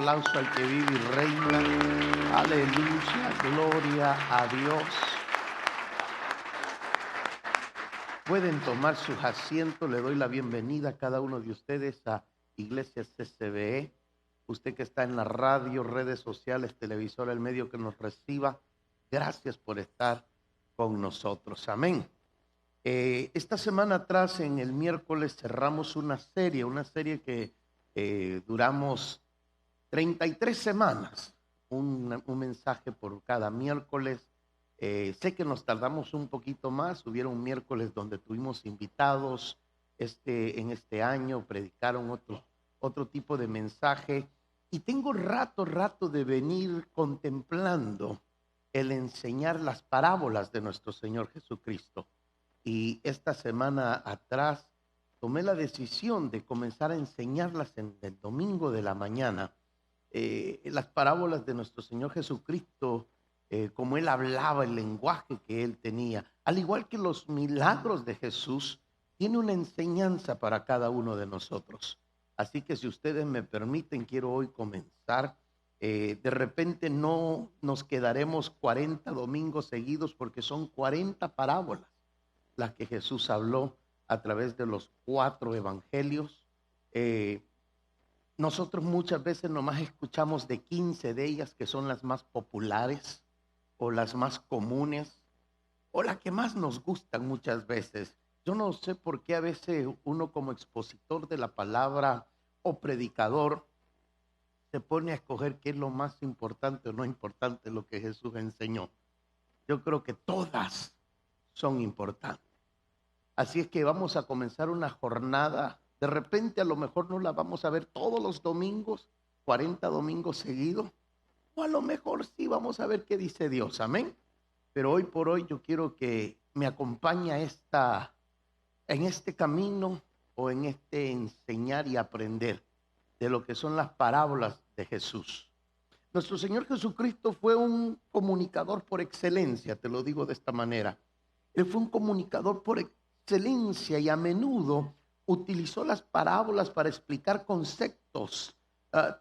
aplauso al que vive y reina. Aleluya, gloria a Dios. Pueden tomar sus asientos. Le doy la bienvenida a cada uno de ustedes a Iglesia CCBE. Usted que está en la radio, redes sociales, televisora, el medio que nos reciba, gracias por estar con nosotros. Amén. Esta semana atrás, en el miércoles, cerramos una serie que duramos 33 semanas, un mensaje por cada miércoles. Sé que nos tardamos un poquito más, hubieron miércoles donde tuvimos invitados, en este año predicaron otro tipo de mensaje, y tengo rato de venir contemplando el enseñar las parábolas de nuestro Señor Jesucristo. Y esta semana atrás tomé la decisión de comenzar a enseñarlas en el domingo de la mañana, las parábolas de nuestro Señor Jesucristo, como Él hablaba, el lenguaje que Él tenía. Al igual que los milagros de Jesús, tiene una enseñanza para cada uno de nosotros. Así que si ustedes me permiten, quiero hoy comenzar. De repente no nos quedaremos 40 domingos seguidos porque son 40 parábolas las que Jesús habló a través de los 4 evangelios. Nosotros muchas veces nomás escuchamos de 15 de ellas, que son las más populares o las más comunes o las que más nos gustan muchas veces. Yo no sé por qué a veces uno, como expositor de la palabra o predicador, se pone a escoger qué es lo más importante o no importante lo que Jesús enseñó. Yo creo que todas son importantes. Así es que vamos a comenzar una jornada. De repente a lo mejor no la vamos a ver todos los domingos, 40 domingos seguidos, o a lo mejor sí vamos a ver qué dice Dios, amén. Pero hoy por hoy yo quiero que me acompañe en este camino o en este enseñar y aprender de lo que son las parábolas de Jesús. Nuestro Señor Jesucristo fue un comunicador por excelencia, te lo digo de esta manera. Él fue un comunicador por excelencia y a menudo utilizó las parábolas para explicar conceptos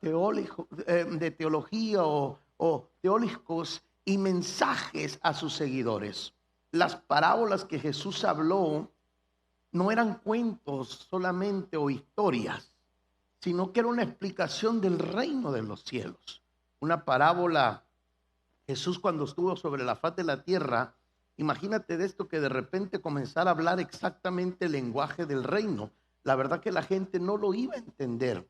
de teología o teológicos y mensajes a sus seguidores. Las parábolas que Jesús habló no eran cuentos solamente o historias, sino que era una explicación del reino de los cielos. Una parábola, Jesús cuando estuvo sobre la faz de la tierra, imagínate de esto, que de repente comenzara a hablar exactamente el lenguaje del reino. La verdad que la gente no lo iba a entender,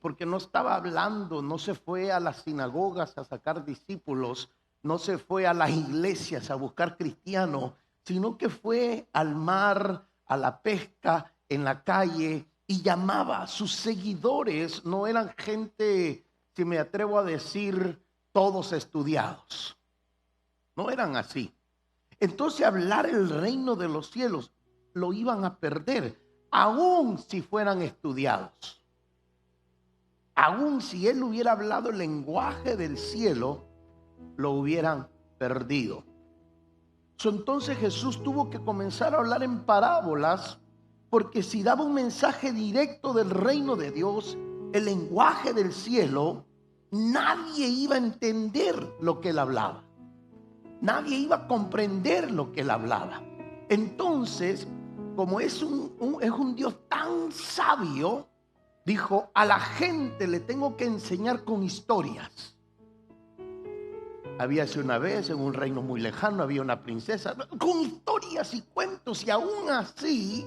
porque no estaba hablando, no se fue a las sinagogas a sacar discípulos, no se fue a las iglesias a buscar cristianos, sino que fue al mar, a la pesca, en la calle, y llamaba. Sus seguidores no eran gente, si me atrevo a decir, todos estudiados. No eran así. Entonces hablar el reino de los cielos lo iban a perder, aun si fueran estudiados. Aun si él hubiera hablado el lenguaje del cielo, lo hubieran perdido. Entonces Jesús tuvo que comenzar a hablar en parábolas, porque si daba un mensaje directo del reino de Dios, el lenguaje del cielo, nadie iba a entender lo que él hablaba. Nadie iba a comprender lo que él hablaba. Entonces, como es un Dios tan sabio, dijo: a la gente le tengo que enseñar con historias. Había hace una vez, en un reino muy lejano, había una princesa, con historias y cuentos, y aún así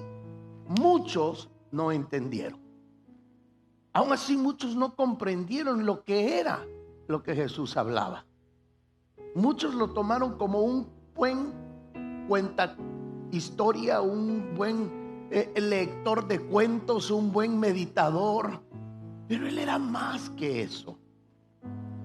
muchos no entendieron. Aún así muchos no comprendieron lo que era lo que Jesús hablaba. Muchos lo tomaron como un buen cuenta historia, un buen lector de cuentos, un buen meditador, pero él era más que eso.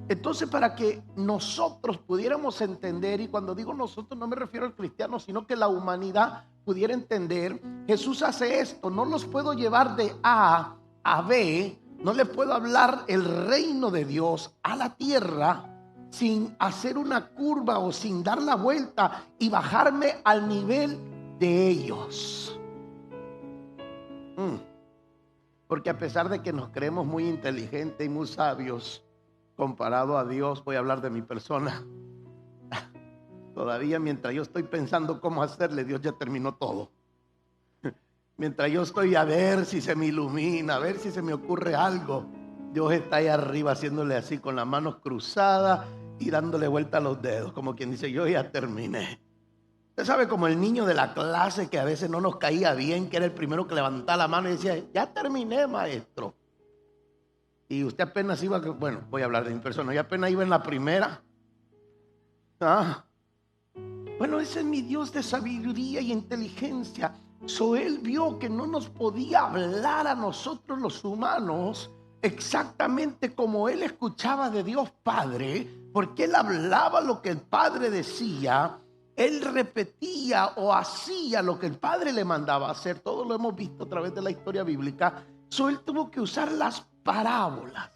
Entonces, para que nosotros pudiéramos entender, y cuando digo nosotros no me refiero al cristiano, sino que la humanidad pudiera entender, Jesús hace esto. No los puedo llevar de A a B, no les puedo hablar el reino de Dios a la tierra sin hacer una curva o sin dar la vuelta y bajarme al nivel de ellos. Porque a pesar de que nos creemos muy inteligentes y muy sabios, comparado a Dios, voy a hablar de mi persona, todavía mientras yo estoy pensando cómo hacerle, Dios ya terminó todo. Mientras yo estoy a ver si se me ilumina, a ver si se me ocurre algo, Dios está ahí arriba haciéndole así con las manos cruzadas y dándole vuelta a los dedos, como quien dice, yo ya terminé. Usted sabe, como el niño de la clase que a veces no nos caía bien, que era el primero que levantaba la mano y decía, ya terminé, maestro. Y usted apenas iba, bueno, voy a hablar de mi persona, yo apenas iba en la primera. Bueno, ese es mi Dios de sabiduría y inteligencia. Él vio que no nos podía hablar a nosotros los humanos exactamente como él escuchaba de Dios Padre, porque él hablaba lo que el Padre decía, él repetía o hacía lo que el Padre le mandaba hacer. Todo lo hemos visto a través de la historia bíblica. Él tuvo que usar las parábolas,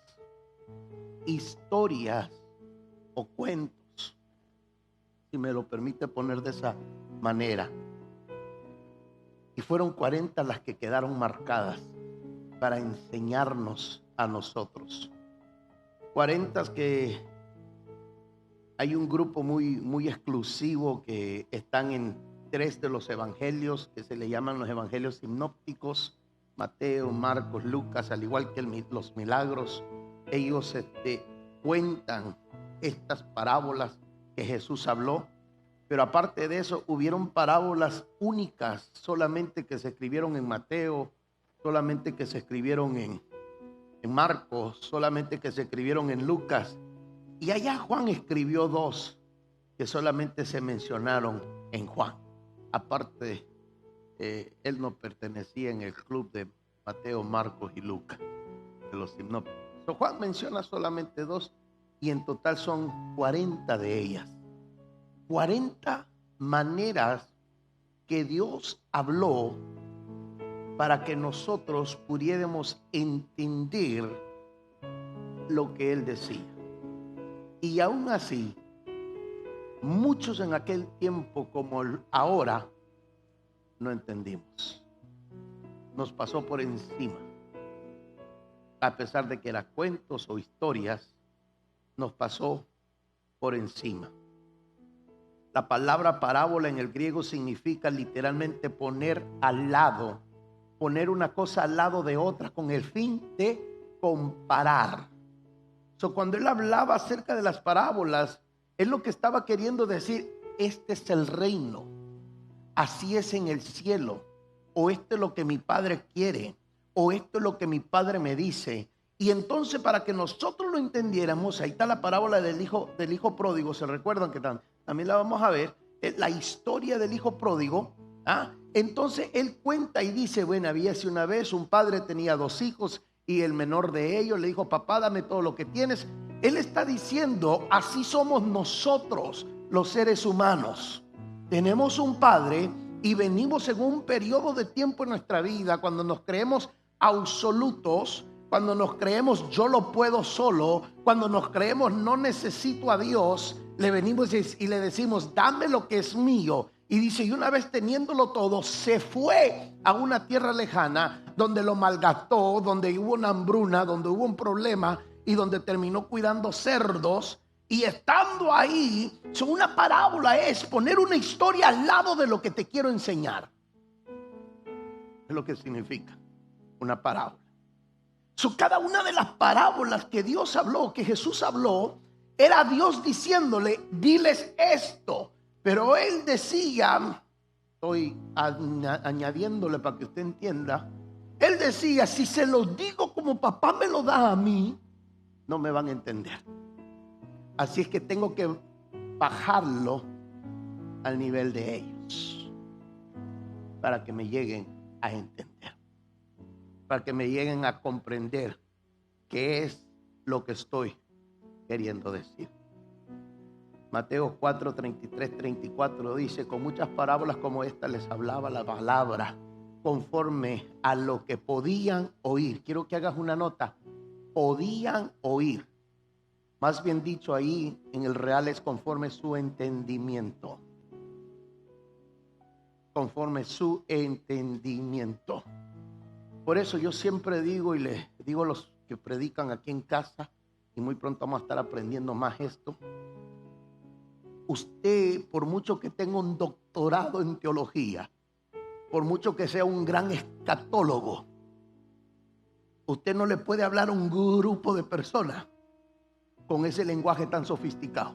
historias o cuentos, si me lo permite poner de esa manera. Y fueron 40 las que quedaron marcadas para enseñarnos a nosotros. 40 que hay un grupo muy exclusivo que están en 3 de los evangelios que se le llaman los evangelios sinópticos: Mateo, Marcos, Lucas, al igual que los milagros. Ellos cuentan estas parábolas que Jesús habló. Pero aparte de eso, hubieron parábolas únicas, solamente que se escribieron en Mateo, solamente que se escribieron en Marcos, solamente que se escribieron en Lucas. Y allá Juan escribió 2 que solamente se mencionaron en Juan. Aparte, él no pertenecía en el club de Mateo, Marcos y Lucas, de los sinópticos. Juan menciona solamente 2 y en total son 40 de ellas. 40 maneras que Dios habló para que nosotros pudiéramos entender lo que Él decía. Y aún así, muchos en aquel tiempo como ahora no entendimos. Nos pasó por encima. A pesar de que eran cuentos o historias, nos pasó por encima. La palabra parábola en el griego significa literalmente poner al lado, poner una cosa al lado de otra con el fin de comparar. Cuando él hablaba acerca de las parábolas, él lo que estaba queriendo decir, este es el reino, así es en el cielo, o esto es lo que mi Padre quiere, o esto es lo que mi Padre me dice. Y entonces, para que nosotros lo entendiéramos, ahí está la parábola del hijo pródigo. ¿Se recuerdan que también la vamos a ver? La historia del hijo pródigo. Entonces él cuenta y dice, bueno, había así una vez un padre tenía 2 hijos y el menor de ellos le dijo, papá, dame todo lo que tienes. Él está diciendo, así somos nosotros los seres humanos. Tenemos un padre y venimos en un periodo de tiempo en nuestra vida cuando nos creemos absolutos, cuando nos creemos yo lo puedo solo, cuando nos creemos no necesito a Dios, le venimos y le decimos, dame lo que es mío. Y dice, y una vez teniéndolo todo, se fue a una tierra lejana donde lo malgastó, donde hubo una hambruna, donde hubo un problema y donde terminó cuidando cerdos. Y estando ahí, una parábola es poner una historia al lado de lo que te quiero enseñar. Es lo que significa una parábola. Cada una de las parábolas que Dios habló, que Jesús habló, era Dios diciéndole, diles esto. Pero él decía, estoy añadiéndole para que usted entienda, él decía, si se los digo como papá me lo da a mí, no me van a entender. Así es que tengo que bajarlo al nivel de ellos para que me lleguen a entender, para que me lleguen a comprender qué es lo que estoy queriendo decir. Mateo 4, 33, 34 dice, con muchas parábolas como esta les hablaba la palabra conforme a lo que podían oír. Quiero que hagas una nota, podían oír. Más bien dicho, ahí en el real es conforme su entendimiento. Conforme su entendimiento. Por eso yo siempre digo y les digo a los que predican aquí en casa, y muy pronto vamos a estar aprendiendo más esto. Usted, por mucho que tenga un doctorado en teología, por mucho que sea un gran escatólogo, usted no le puede hablar a un grupo de personas con ese lenguaje tan sofisticado.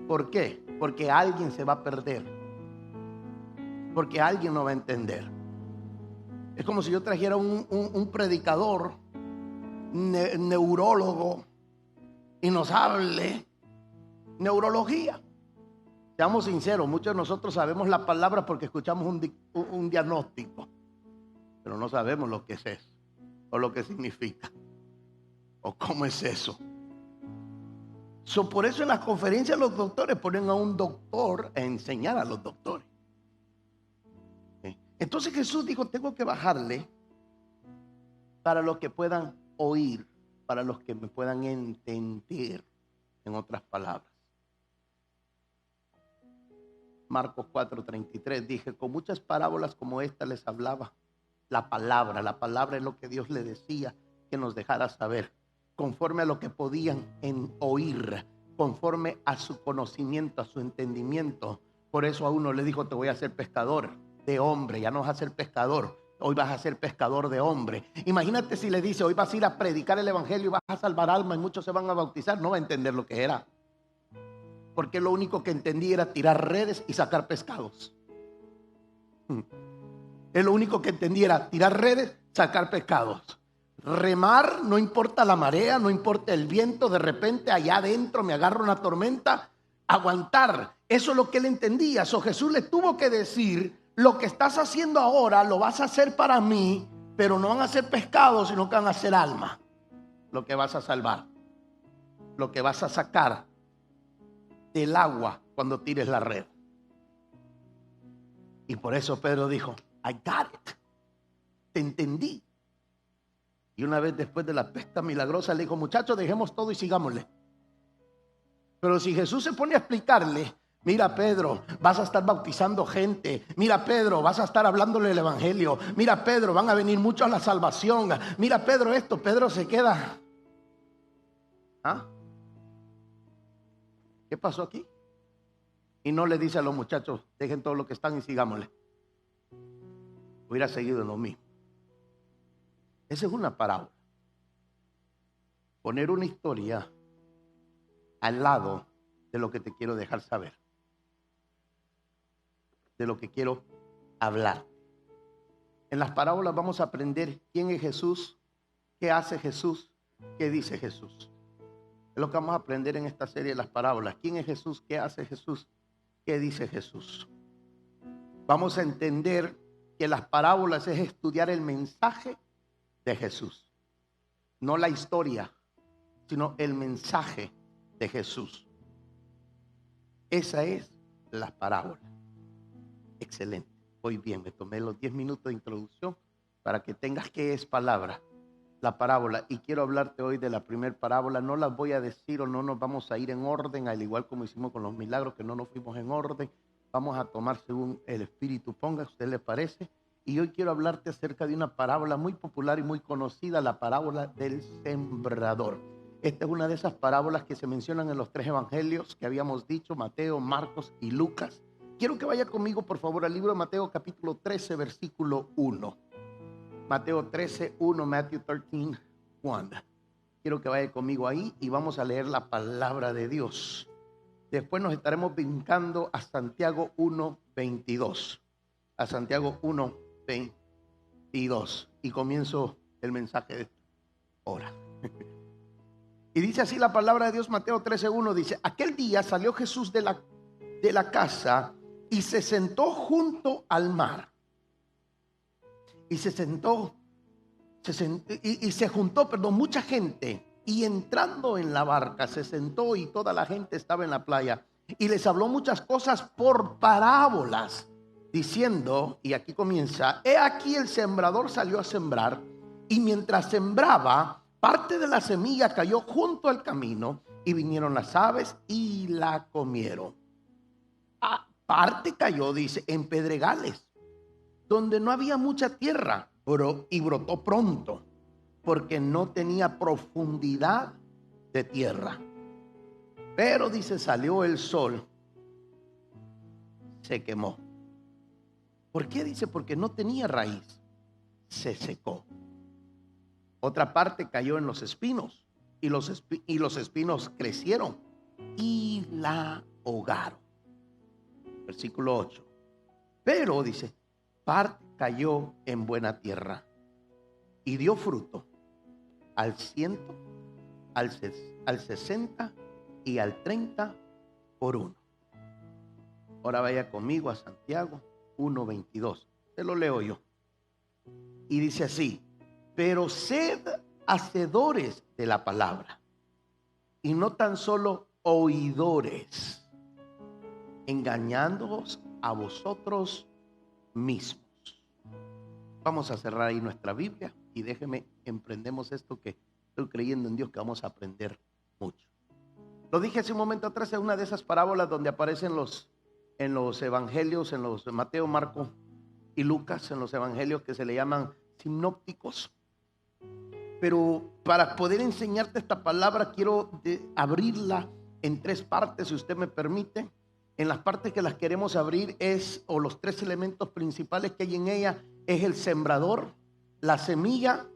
¿Por qué? Porque alguien se va a perder, porque alguien no va a entender. Es como si yo trajera un predicador, neurólogo, y nos hable neurología. Seamos sinceros, muchos de nosotros sabemos la palabra porque escuchamos un diagnóstico, pero no sabemos lo que es eso, o lo que significa, o cómo es eso. Por eso en las conferencias los doctores ponen a un doctor a enseñar a los doctores. Entonces Jesús dijo, tengo que bajarle para los que puedan oír, para los que me puedan entender, en otras palabras. Marcos 4:33 dije, con muchas parábolas como esta les hablaba. La palabra es lo que Dios le decía que nos dejara saber, conforme a lo que podían oír, conforme a su conocimiento, a su entendimiento. Por eso a uno le dijo, te voy a hacer pescador de hombre, ya no vas a ser pescador, hoy vas a ser pescador de hombre. Imagínate si le dice, hoy vas a ir a predicar el evangelio y vas a salvar almas y muchos se van a bautizar, no va a entender lo que era. Porque lo único que entendía era tirar redes y sacar pescados. Es lo único que entendía era tirar redes, sacar pescados. Remar, no importa la marea, no importa el viento, de repente allá adentro me agarra una tormenta, aguantar. Eso es lo que él entendía. Jesús le tuvo que decir, lo que estás haciendo ahora lo vas a hacer para mí, pero no van a ser pescados, sino que van a ser alma. Lo que vas a salvar, lo que vas a sacar del agua cuando tires la red. Y por eso Pedro dijo, I got it, te entendí. Y una vez después de la pesca milagrosa le dijo, muchachos, dejemos todo y sigámosle. Pero si Jesús se pone a explicarle, mira Pedro, vas a estar bautizando gente, mira Pedro, vas a estar hablándole el evangelio, mira Pedro, van a venir muchos a la salvación, mira Pedro esto, Pedro se queda. ¿Ah? ¿Qué pasó aquí? Y no le dice a los muchachos, dejen todo lo que están y sigámosle. Hubiera seguido en lo mismo. Esa es una parábola. Poner una historia al lado de lo que te quiero dejar saber, de lo que quiero hablar. En las parábolas vamos a aprender quién es Jesús, qué hace Jesús, qué dice Jesús. Es lo que vamos a aprender en esta serie de las parábolas. ¿Quién es Jesús? ¿Qué hace Jesús? ¿Qué dice Jesús? Vamos a entender que las parábolas es estudiar el mensaje de Jesús. No la historia, sino el mensaje de Jesús. Esa es la parábola. Excelente. Hoy bien, me tomé los 10 minutos de introducción para que tengas qué es palabra. La parábola, y quiero hablarte hoy de la primera parábola. No las voy a decir o no nos vamos a ir en orden, al igual como hicimos con los milagros, que no nos fuimos en orden. Vamos a tomar según el Espíritu ponga, ¿a usted le parece? Y hoy quiero hablarte acerca de una parábola muy popular y muy conocida, la parábola del sembrador. Esta es una de esas parábolas que se mencionan en los 3 evangelios que habíamos dicho, Mateo, Marcos y Lucas. Quiero que vaya conmigo, por favor, al libro de Mateo, capítulo 13, versículo 1. Mateo 13, 1, Matthew 13, 1. Quiero que vaya conmigo ahí y vamos a leer la palabra de Dios. Después nos estaremos brincando a Santiago 1, 22. A Santiago 1, 22. Y comienzo el mensaje de esta hora. Y dice así la palabra de Dios, Mateo 13, 1. Dice, aquel día salió Jesús de la casa y se sentó junto al mar. Y se juntó, mucha gente. Y entrando en la barca se sentó y toda la gente estaba en la playa. Y les habló muchas cosas por parábolas, diciendo, y aquí comienza, he aquí el sembrador salió a sembrar. Y mientras sembraba, parte de la semilla cayó junto al camino y vinieron las aves y la comieron. Parte cayó, dice, en pedregales, donde no había mucha tierra, y brotó pronto, porque no tenía profundidad de tierra. Pero dice, salió el sol, se quemó. ¿Por qué? Dice, porque no tenía raíz, se secó. Otra parte cayó en los espinos, y los espinos crecieron y la ahogaron. Versículo 8. Pero dice, parte cayó en buena tierra y dio fruto al 100, al 60 y al 30 por uno. Ahora vaya conmigo a Santiago 1:22. Te lo leo yo. Y dice así: pero sed hacedores de la palabra y no tan solo oidores, engañándoos a vosotros mismos. Vamos a cerrar ahí nuestra Biblia y déjeme, emprendemos esto que estoy creyendo en Dios que vamos a aprender mucho. Lo dije hace un momento atrás, en una de esas parábolas donde aparecen en los evangelios, en los de Mateo, Marco y Lucas, en los evangelios que se le llaman sinópticos. Pero para poder enseñarte esta palabra quiero abrirla en tres partes, si usted me permite. En las partes que las queremos abrir o los tres elementos principales que hay en ella, es el sembrador, la semilla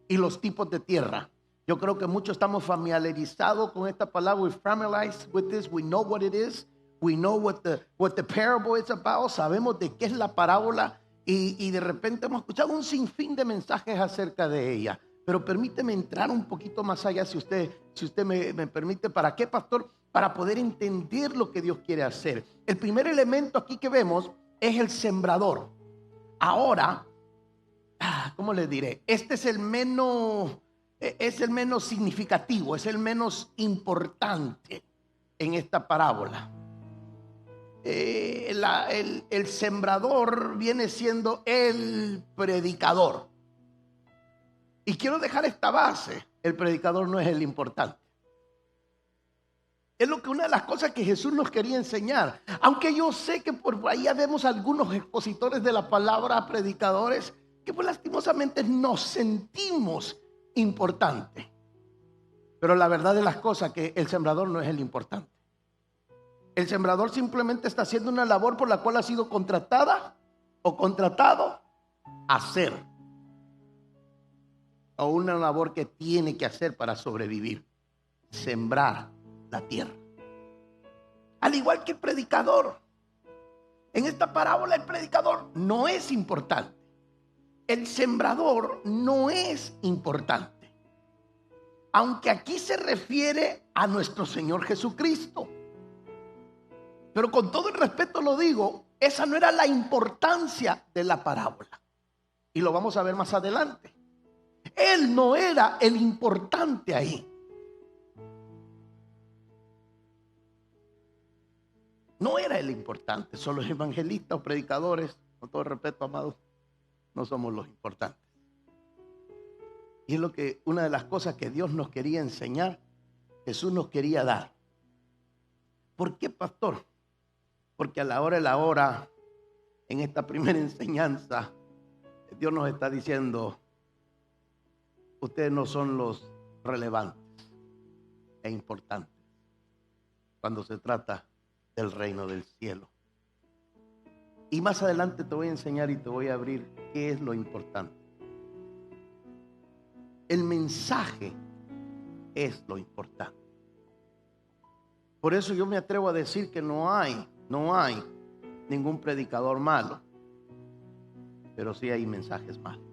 y los tipos de tierra. Yo creo que muchos estamos familiarizados con esta palabra. We're familiarized with this. We know what it is. We know what the parable is about. Sabemos de qué es la parábola y de repente hemos escuchado un sinfín de mensajes acerca de ella. Pero permíteme entrar un poquito más allá, si usted me permite. ¿Para qué, pastor? Para poder entender lo que Dios quiere hacer. El primer elemento aquí que vemos es el sembrador. Ahora, ¿cómo les diré? Este es el menos significativo, es el menos importante en esta parábola. El sembrador viene siendo el predicador. Y quiero dejar esta base: el predicador no es el importante. Es lo que una de las cosas que Jesús nos quería enseñar. Aunque yo sé que por ahí ya vemos algunos expositores de la palabra, predicadores, que pues lastimosamente nos sentimos importantes. Pero la verdad de las cosas es que el sembrador no es el importante. El sembrador simplemente está haciendo una labor por la cual ha sido contratada o contratado a hacer. O una labor que tiene que hacer para sobrevivir: sembrar la tierra. Al igual que el predicador. En esta parábola el predicador no es importante. El sembrador no es importante. Aunque aquí se refiere a nuestro Señor Jesucristo. Pero con todo el respeto lo digo, esa no era la importancia de la parábola. Y lo vamos a ver más adelante. Él no era el importante ahí. No era el importante. Son los evangelistas o predicadores, con todo el respeto, amados, no somos los importantes. Y es una de las cosas que Dios nos quería enseñar, Jesús nos quería dar. ¿Por qué, pastor? Porque a la hora de la hora, en esta primera enseñanza, Dios nos está diciendo: ustedes no son los relevantes e importantes cuando se trata del reino del cielo. Y más adelante te voy a enseñar y te voy a abrir qué es lo importante. El mensaje es lo importante. Por eso yo me atrevo a decir que no hay ningún predicador malo, pero sí hay mensajes malos.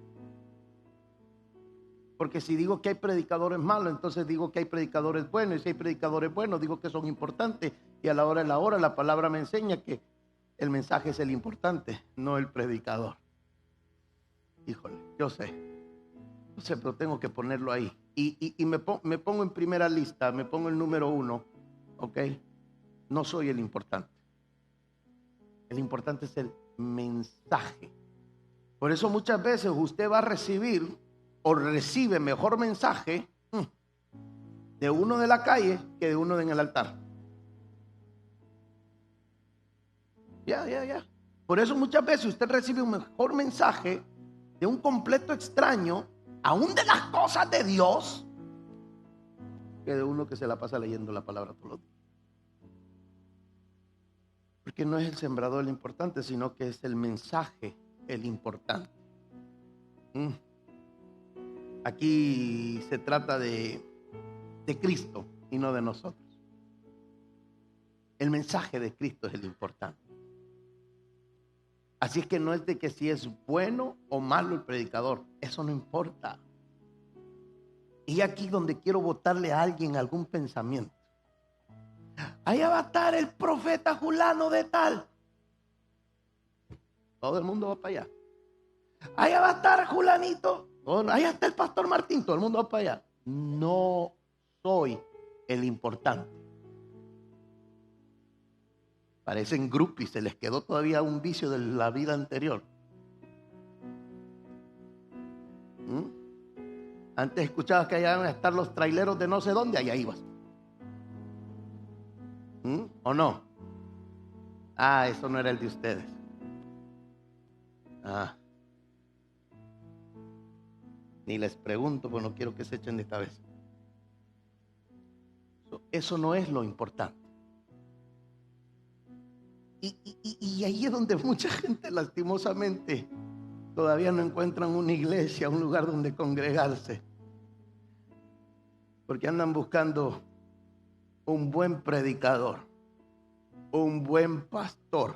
Porque si digo que hay predicadores malos, entonces digo que hay predicadores buenos. Y si hay predicadores buenos, digo que son importantes. Y a la hora de la hora, la palabra me enseña que el mensaje es el importante, no el predicador. Híjole, yo sé, pero tengo que ponerlo ahí. Y me pongo en primera lista, me pongo el número 1, ¿ok? No soy el importante. El importante es el mensaje. Por eso muchas veces usted va a recibir o recibe mejor mensaje de uno de la calle que de uno en el altar. Ya. Por eso muchas veces usted recibe un mejor mensaje de un completo extraño, aún de las cosas de Dios, que de uno que se la pasa leyendo la palabra todos los días. Porque no es el sembrador el importante, sino que es el mensaje el importante. Aquí se trata de Cristo y no de nosotros. El mensaje de Cristo es el importante. Así es que no es de que si es bueno o malo el predicador, eso no importa. Y aquí donde quiero botarle a alguien algún pensamiento. Allá va a estar el profeta fulano de tal. Todo el mundo va para allá. Allá va a estar Julanito. Allá está el pastor Martín. Todo el mundo va para allá. No soy el importante. Parecen groupies, se les quedó todavía un vicio de la vida anterior. Antes escuchabas que allá iban a estar los traileros de no sé dónde, allá ibas. ¿O no? Eso no era el de ustedes. Ni les pregunto, pues no quiero que se echen de cabeza. Eso no es lo importante. Y ahí es donde mucha gente lastimosamente todavía no encuentran una iglesia, un lugar donde congregarse. Porque andan buscando un buen predicador, un buen pastor.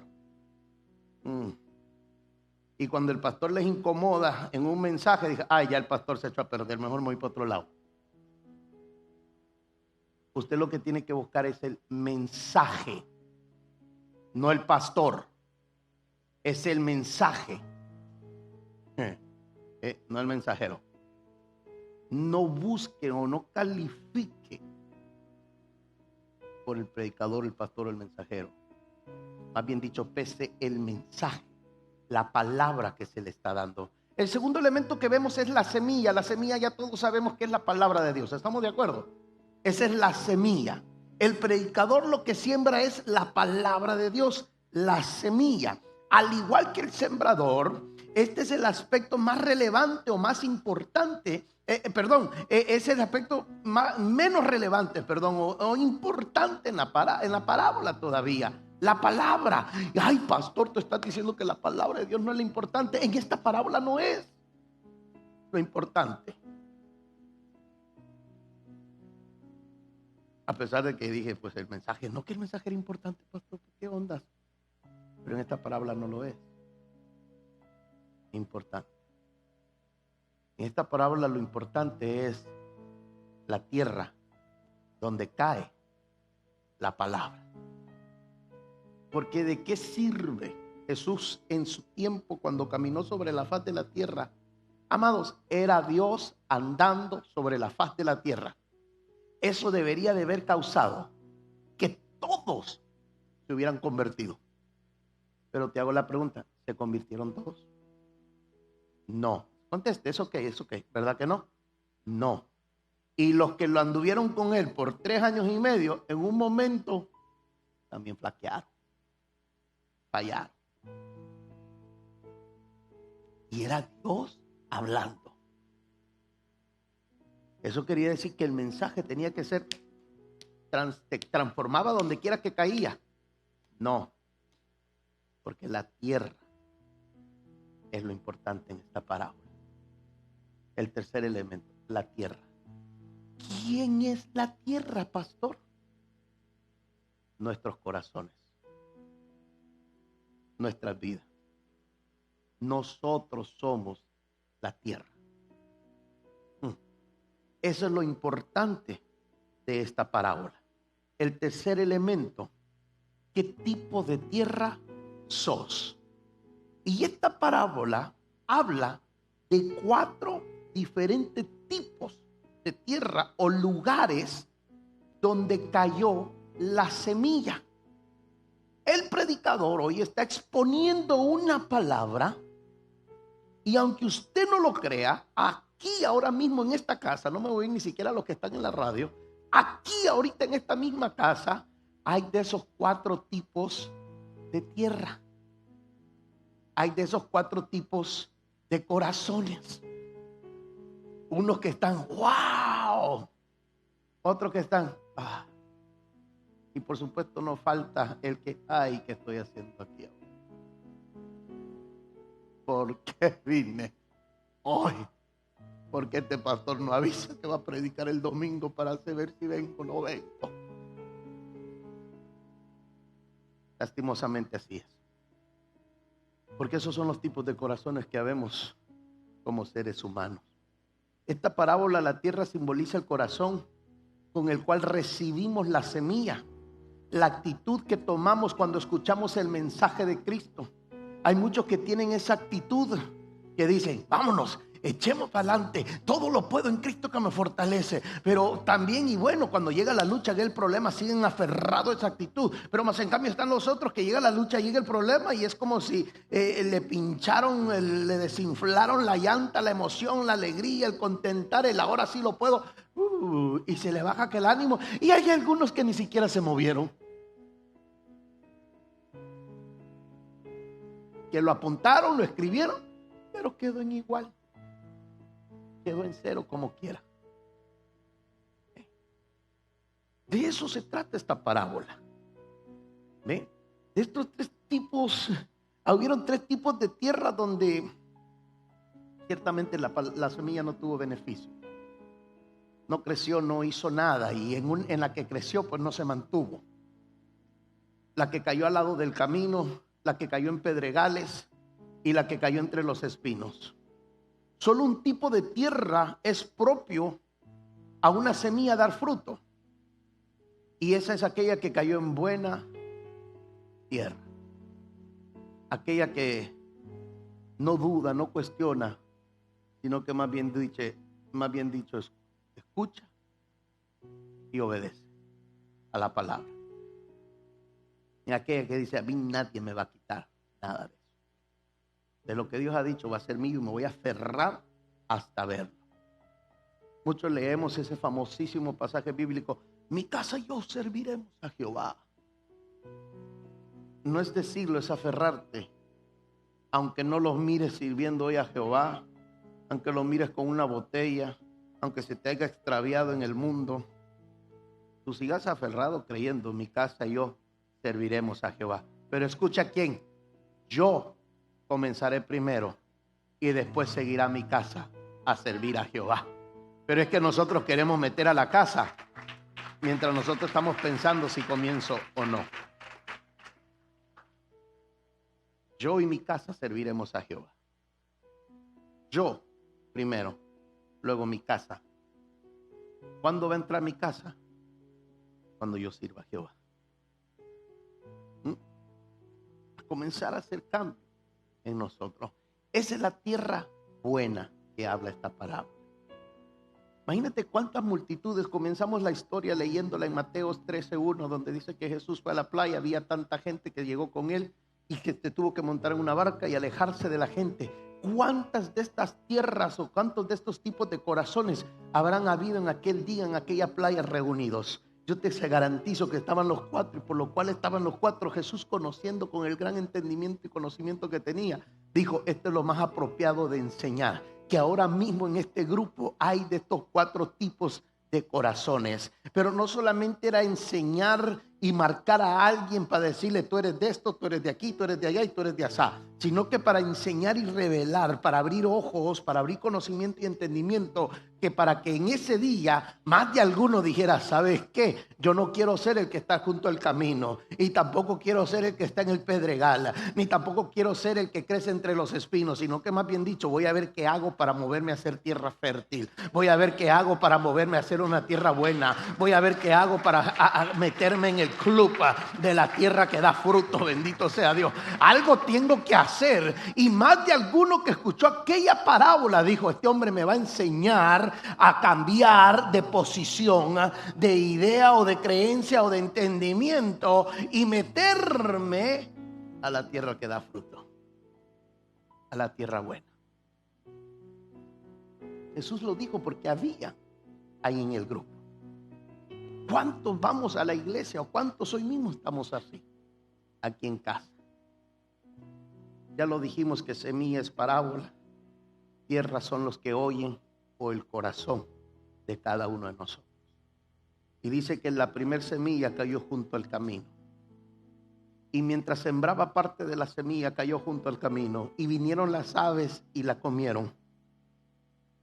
Y cuando el pastor les incomoda en un mensaje, dije, ya el pastor se echó a perder, mejor me voy para otro lado. Usted lo que tiene que buscar es el mensaje, no el pastor. Es el mensaje, no el mensajero. No busque o no califique por el predicador, el pastor o el mensajero. Más bien dicho, pese el mensaje, la palabra que se le está dando. El segundo elemento que vemos es la semilla. La semilla ya todos sabemos que es la palabra de Dios. ¿Estamos de acuerdo? Esa es la semilla. El predicador lo que siembra es la palabra de Dios, la semilla. Al igual que el sembrador, este es el aspecto más relevante o más importante. Es el aspecto menos relevante, o importante en la parábola todavía. La palabra. Ay, pastor, tú estás diciendo que la palabra de Dios no es lo importante. En esta parábola no es lo importante. A pesar de que dije, pues el mensaje, no que el mensaje era importante, pastor, ¿qué ondas? Pero en esta parábola no lo es importante. En esta parábola lo importante es la tierra donde cae la palabra. Porque ¿de qué sirve Jesús en su tiempo cuando caminó sobre la faz de la tierra? Amados, era Dios andando sobre la faz de la tierra. Eso debería de haber causado que todos se hubieran convertido. Pero te hago la pregunta, ¿se convirtieron todos? No. Conteste, ¿es ok? ¿Verdad que no? No. Y los que lo anduvieron con él por 3 años y medio, en un momento también flaquearon, fallaron. Y era Dios hablando. Eso quería decir que el mensaje tenía que ser transformaba donde quiera que caía. No, porque la tierra es lo importante en esta parábola. El tercer elemento, la tierra. ¿Quién es la tierra, pastor? Nuestros corazones, nuestras vidas. Nosotros somos la tierra. Eso es lo importante de esta parábola. El tercer elemento, ¿qué tipo de tierra sos? Y esta parábola habla de 4 diferentes tipos de tierra o lugares donde cayó la semilla. El predicador hoy está exponiendo una palabra y aunque usted no lo crea, aquí ahora mismo en esta casa, no me voy ni siquiera a los que están en la radio, aquí ahorita en esta misma casa hay de esos 4 tipos de tierra. Hay de esos 4 tipos de corazones. Unos que están, wow. Otros que están, ah. Y por supuesto no falta el que, ay, ¿qué estoy haciendo aquí ahora? ¿Por qué vine hoy? Porque este pastor no avisa que va a predicar el domingo para saber si vengo o no vengo. Lastimosamente así es. Porque esos son los tipos de corazones que habemos como seres humanos. Esta parábola, la tierra, simboliza el corazón con el cual recibimos la semilla, la actitud que tomamos cuando escuchamos el mensaje de Cristo. Hay muchos que tienen esa actitud que dicen, vámonos, echemos para adelante, todo lo puedo en Cristo que me fortalece. Pero también, y bueno, cuando llega la lucha, llega el problema, siguen aferrados a esa actitud. Pero más en cambio están los otros que llega la lucha, llega el problema y es como si le pincharon, le desinflaron la llanta, la emoción, la alegría, el contentar, el ahora sí lo puedo, y se le baja aquel ánimo. Y hay algunos que ni siquiera se movieron, que lo apuntaron, lo escribieron, pero quedó en igual, quedó en cero como quiera. De eso se trata esta parábola. ¿Ve? De estos tres tipos, hubieron tres tipos de tierra donde ciertamente la semilla no tuvo beneficio. No creció, no hizo nada, y en la que creció pues no se mantuvo. La que cayó al lado del camino, la que cayó en pedregales y la que cayó entre los espinos. Solo un tipo de tierra es propio a una semilla dar fruto, y esa es aquella que cayó en buena tierra, aquella que no duda, no cuestiona, sino que más bien dicho escucha y obedece a la palabra. Y aquella que dice, a mí nadie me va a quitar nada de eso. De lo que Dios ha dicho va a ser mío y me voy a aferrar hasta verlo. Muchos leemos ese famosísimo pasaje bíblico, mi casa y yo serviremos a Jehová. No es decirlo, es aferrarte. Aunque no los mires sirviendo hoy a Jehová, aunque los mires con una botella, aunque se te haya extraviado en el mundo, tú sigas aferrado creyendo, mi casa y yo serviremos a Jehová. Pero escucha quién, yo comenzaré primero y después seguirá mi casa a servir a Jehová. Pero es que nosotros queremos meter a la casa mientras nosotros estamos pensando si comienzo o no. Yo y mi casa serviremos a Jehová. Yo primero, luego mi casa. ¿Cuándo va a entrar mi casa? Cuando yo sirva a Jehová. A comenzar a hacer cambio en nosotros. Esa es la tierra buena que habla esta parábola. Imagínate cuántas multitudes. Comenzamos la historia leyéndola en Mateo 13:1, donde dice que Jesús fue a la playa, había tanta gente que llegó con él y que se tuvo que montar en una barca y alejarse de la gente. ¿Cuántas de estas tierras o cuántos de estos tipos de corazones habrán habido en aquel día, en aquella playa reunidos? Yo te garantizo que estaban los cuatro, y por lo cual estaban los cuatro, Jesús, conociendo con el gran entendimiento y conocimiento que tenía, dijo, esto es lo más apropiado de enseñar, que ahora mismo en este grupo hay de estos cuatro tipos de corazones. Pero no solamente era enseñar y marcar a alguien para decirle, tú eres de esto, tú eres de aquí, tú eres de allá y tú eres de allá, sino que para enseñar y revelar, para abrir ojos, para abrir conocimiento y entendimiento, que para que en ese día más de alguno dijera, ¿sabes qué? Yo no quiero ser el que está junto al camino, y tampoco quiero ser el que está en el pedregal, ni tampoco quiero ser el que crece entre los espinos, sino que más bien dicho, voy a ver qué hago para moverme a hacer tierra fértil, voy a ver qué hago para moverme a hacer una tierra buena, voy a ver qué hago para meterme en el club de la tierra que da fruto, bendito sea Dios. Algo tengo que hacer, y más de alguno que escuchó aquella parábola dijo, este hombre me va a enseñar a cambiar de posición, de idea o de creencia o de entendimiento y meterme a la tierra que da fruto, a la tierra buena. Jesús lo dijo porque había ahí en el grupo. ¿Cuántos vamos a la iglesia o cuántos hoy mismo estamos así aquí en casa? Ya lo dijimos que semilla es parábola, tierra son los que oyen o el corazón de cada uno de nosotros. Y dice que la primer semilla cayó junto al camino. Y mientras sembraba parte de la semilla, cayó junto al camino. Y vinieron las aves y la comieron.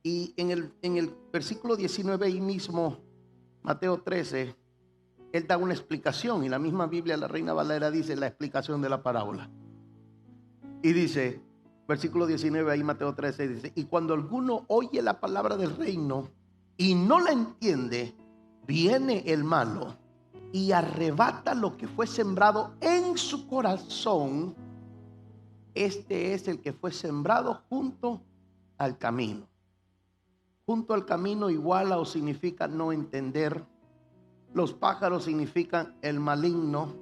Y en el versículo 19 ahí mismo, Mateo 13, él da una explicación. Y la misma Biblia, la Reina Valera, dice la explicación de la parábola. Y dice, versículo 19 ahí, Mateo 13, dice: y cuando alguno oye la palabra del reino y no la entiende, viene el malo y arrebata lo que fue sembrado en su corazón. Este es el que fue sembrado junto al camino. Junto al camino iguala o significa no entender. Los pájaros significan el maligno.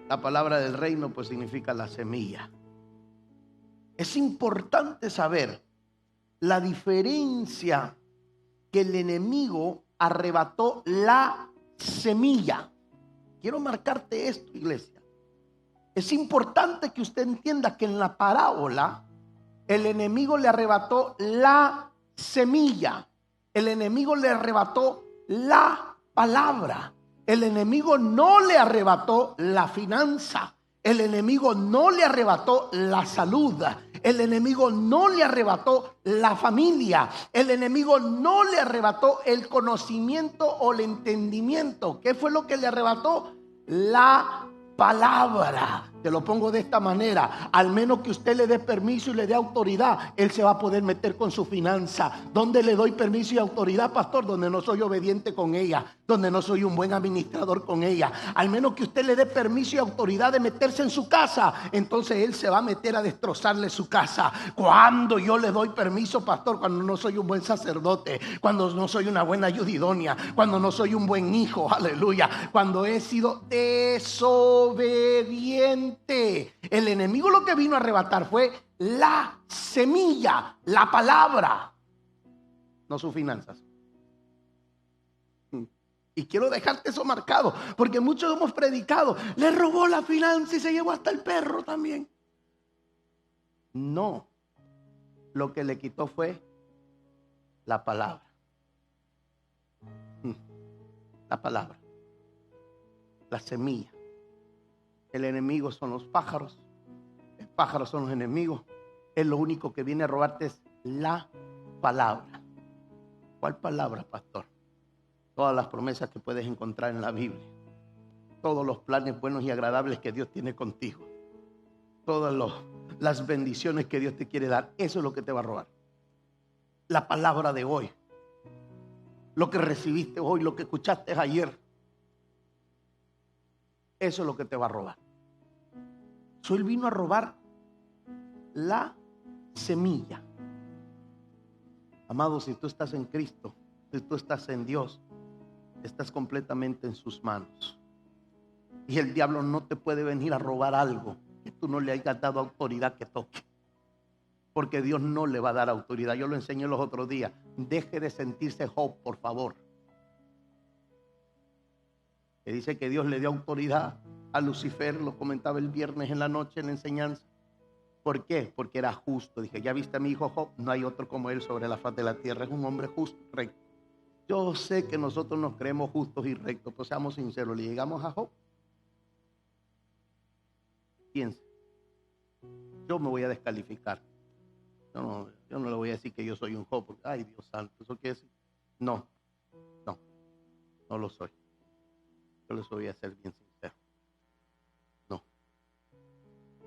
La palabra del reino pues significa la semilla. Es importante saber la diferencia que el enemigo arrebató la semilla. Quiero marcarte esto, iglesia. Es importante que usted entienda que en la parábola el enemigo le arrebató la semilla. El enemigo le arrebató la palabra. El enemigo no le arrebató la finanza. El enemigo no le arrebató la salud. El enemigo no le arrebató la familia. El enemigo no le arrebató el conocimiento o el entendimiento. ¿Qué fue lo que le arrebató? La palabra. Te lo pongo de esta manera: al menos que usted le dé permiso y le dé autoridad, él se va a poder meter con su finanza. ¿Dónde le doy permiso y autoridad, pastor? Donde no soy obediente con ella, donde no soy un buen administrador con ella. Al menos que usted le dé permiso y autoridad de meterse en su casa, entonces él se va a meter a destrozarle su casa. Cuando yo le doy permiso, pastor, cuando no soy un buen sacerdote, cuando no soy una buena ayuda idónea, cuando no soy un buen hijo, aleluya, cuando he sido desobediente. El enemigo lo que vino a arrebatar fue la semilla, la palabra, no sus finanzas. Y quiero dejarte eso marcado, porque muchos hemos predicado: le robó la finanza y se llevó hasta el perro también. No, lo que le quitó fue la palabra. La palabra, la semilla. El enemigo son los pájaros. El pájaro son los enemigos. Es lo único que viene a robarte es la palabra. ¿Cuál palabra, pastor? Todas las promesas que puedes encontrar en la Biblia. Todos los planes buenos y agradables que Dios tiene contigo. Todas las bendiciones que Dios te quiere dar. Eso es lo que te va a robar. La palabra de hoy. Lo que recibiste hoy, lo que escuchaste ayer. Eso es lo que te va a robar. Él vino a robar la semilla. Amado, si tú estás en Cristo, si tú estás en Dios, estás completamente en sus manos. Y el diablo no te puede venir a robar algo que tú no le hayas dado autoridad que toque. Porque Dios no le va a dar autoridad. Yo lo enseñé los otros días. Deje de sentirse Job, por favor. Que dice que Dios le dio autoridad a Lucifer, lo comentaba el viernes en la noche en la enseñanza. ¿Por qué? Porque era justo. Dije: ya viste a mi hijo Job, no hay otro como él sobre la faz de la tierra. Es un hombre justo, recto. Yo sé que nosotros nos creemos justos y rectos, pero seamos sinceros, ¿le llegamos a Job? Piense. Yo me voy a descalificar. Yo no le voy a decir que yo soy un Job, porque, ay, Dios santo, ¿eso quiere decir? No lo soy. Yo les voy a ser bien sincero. No.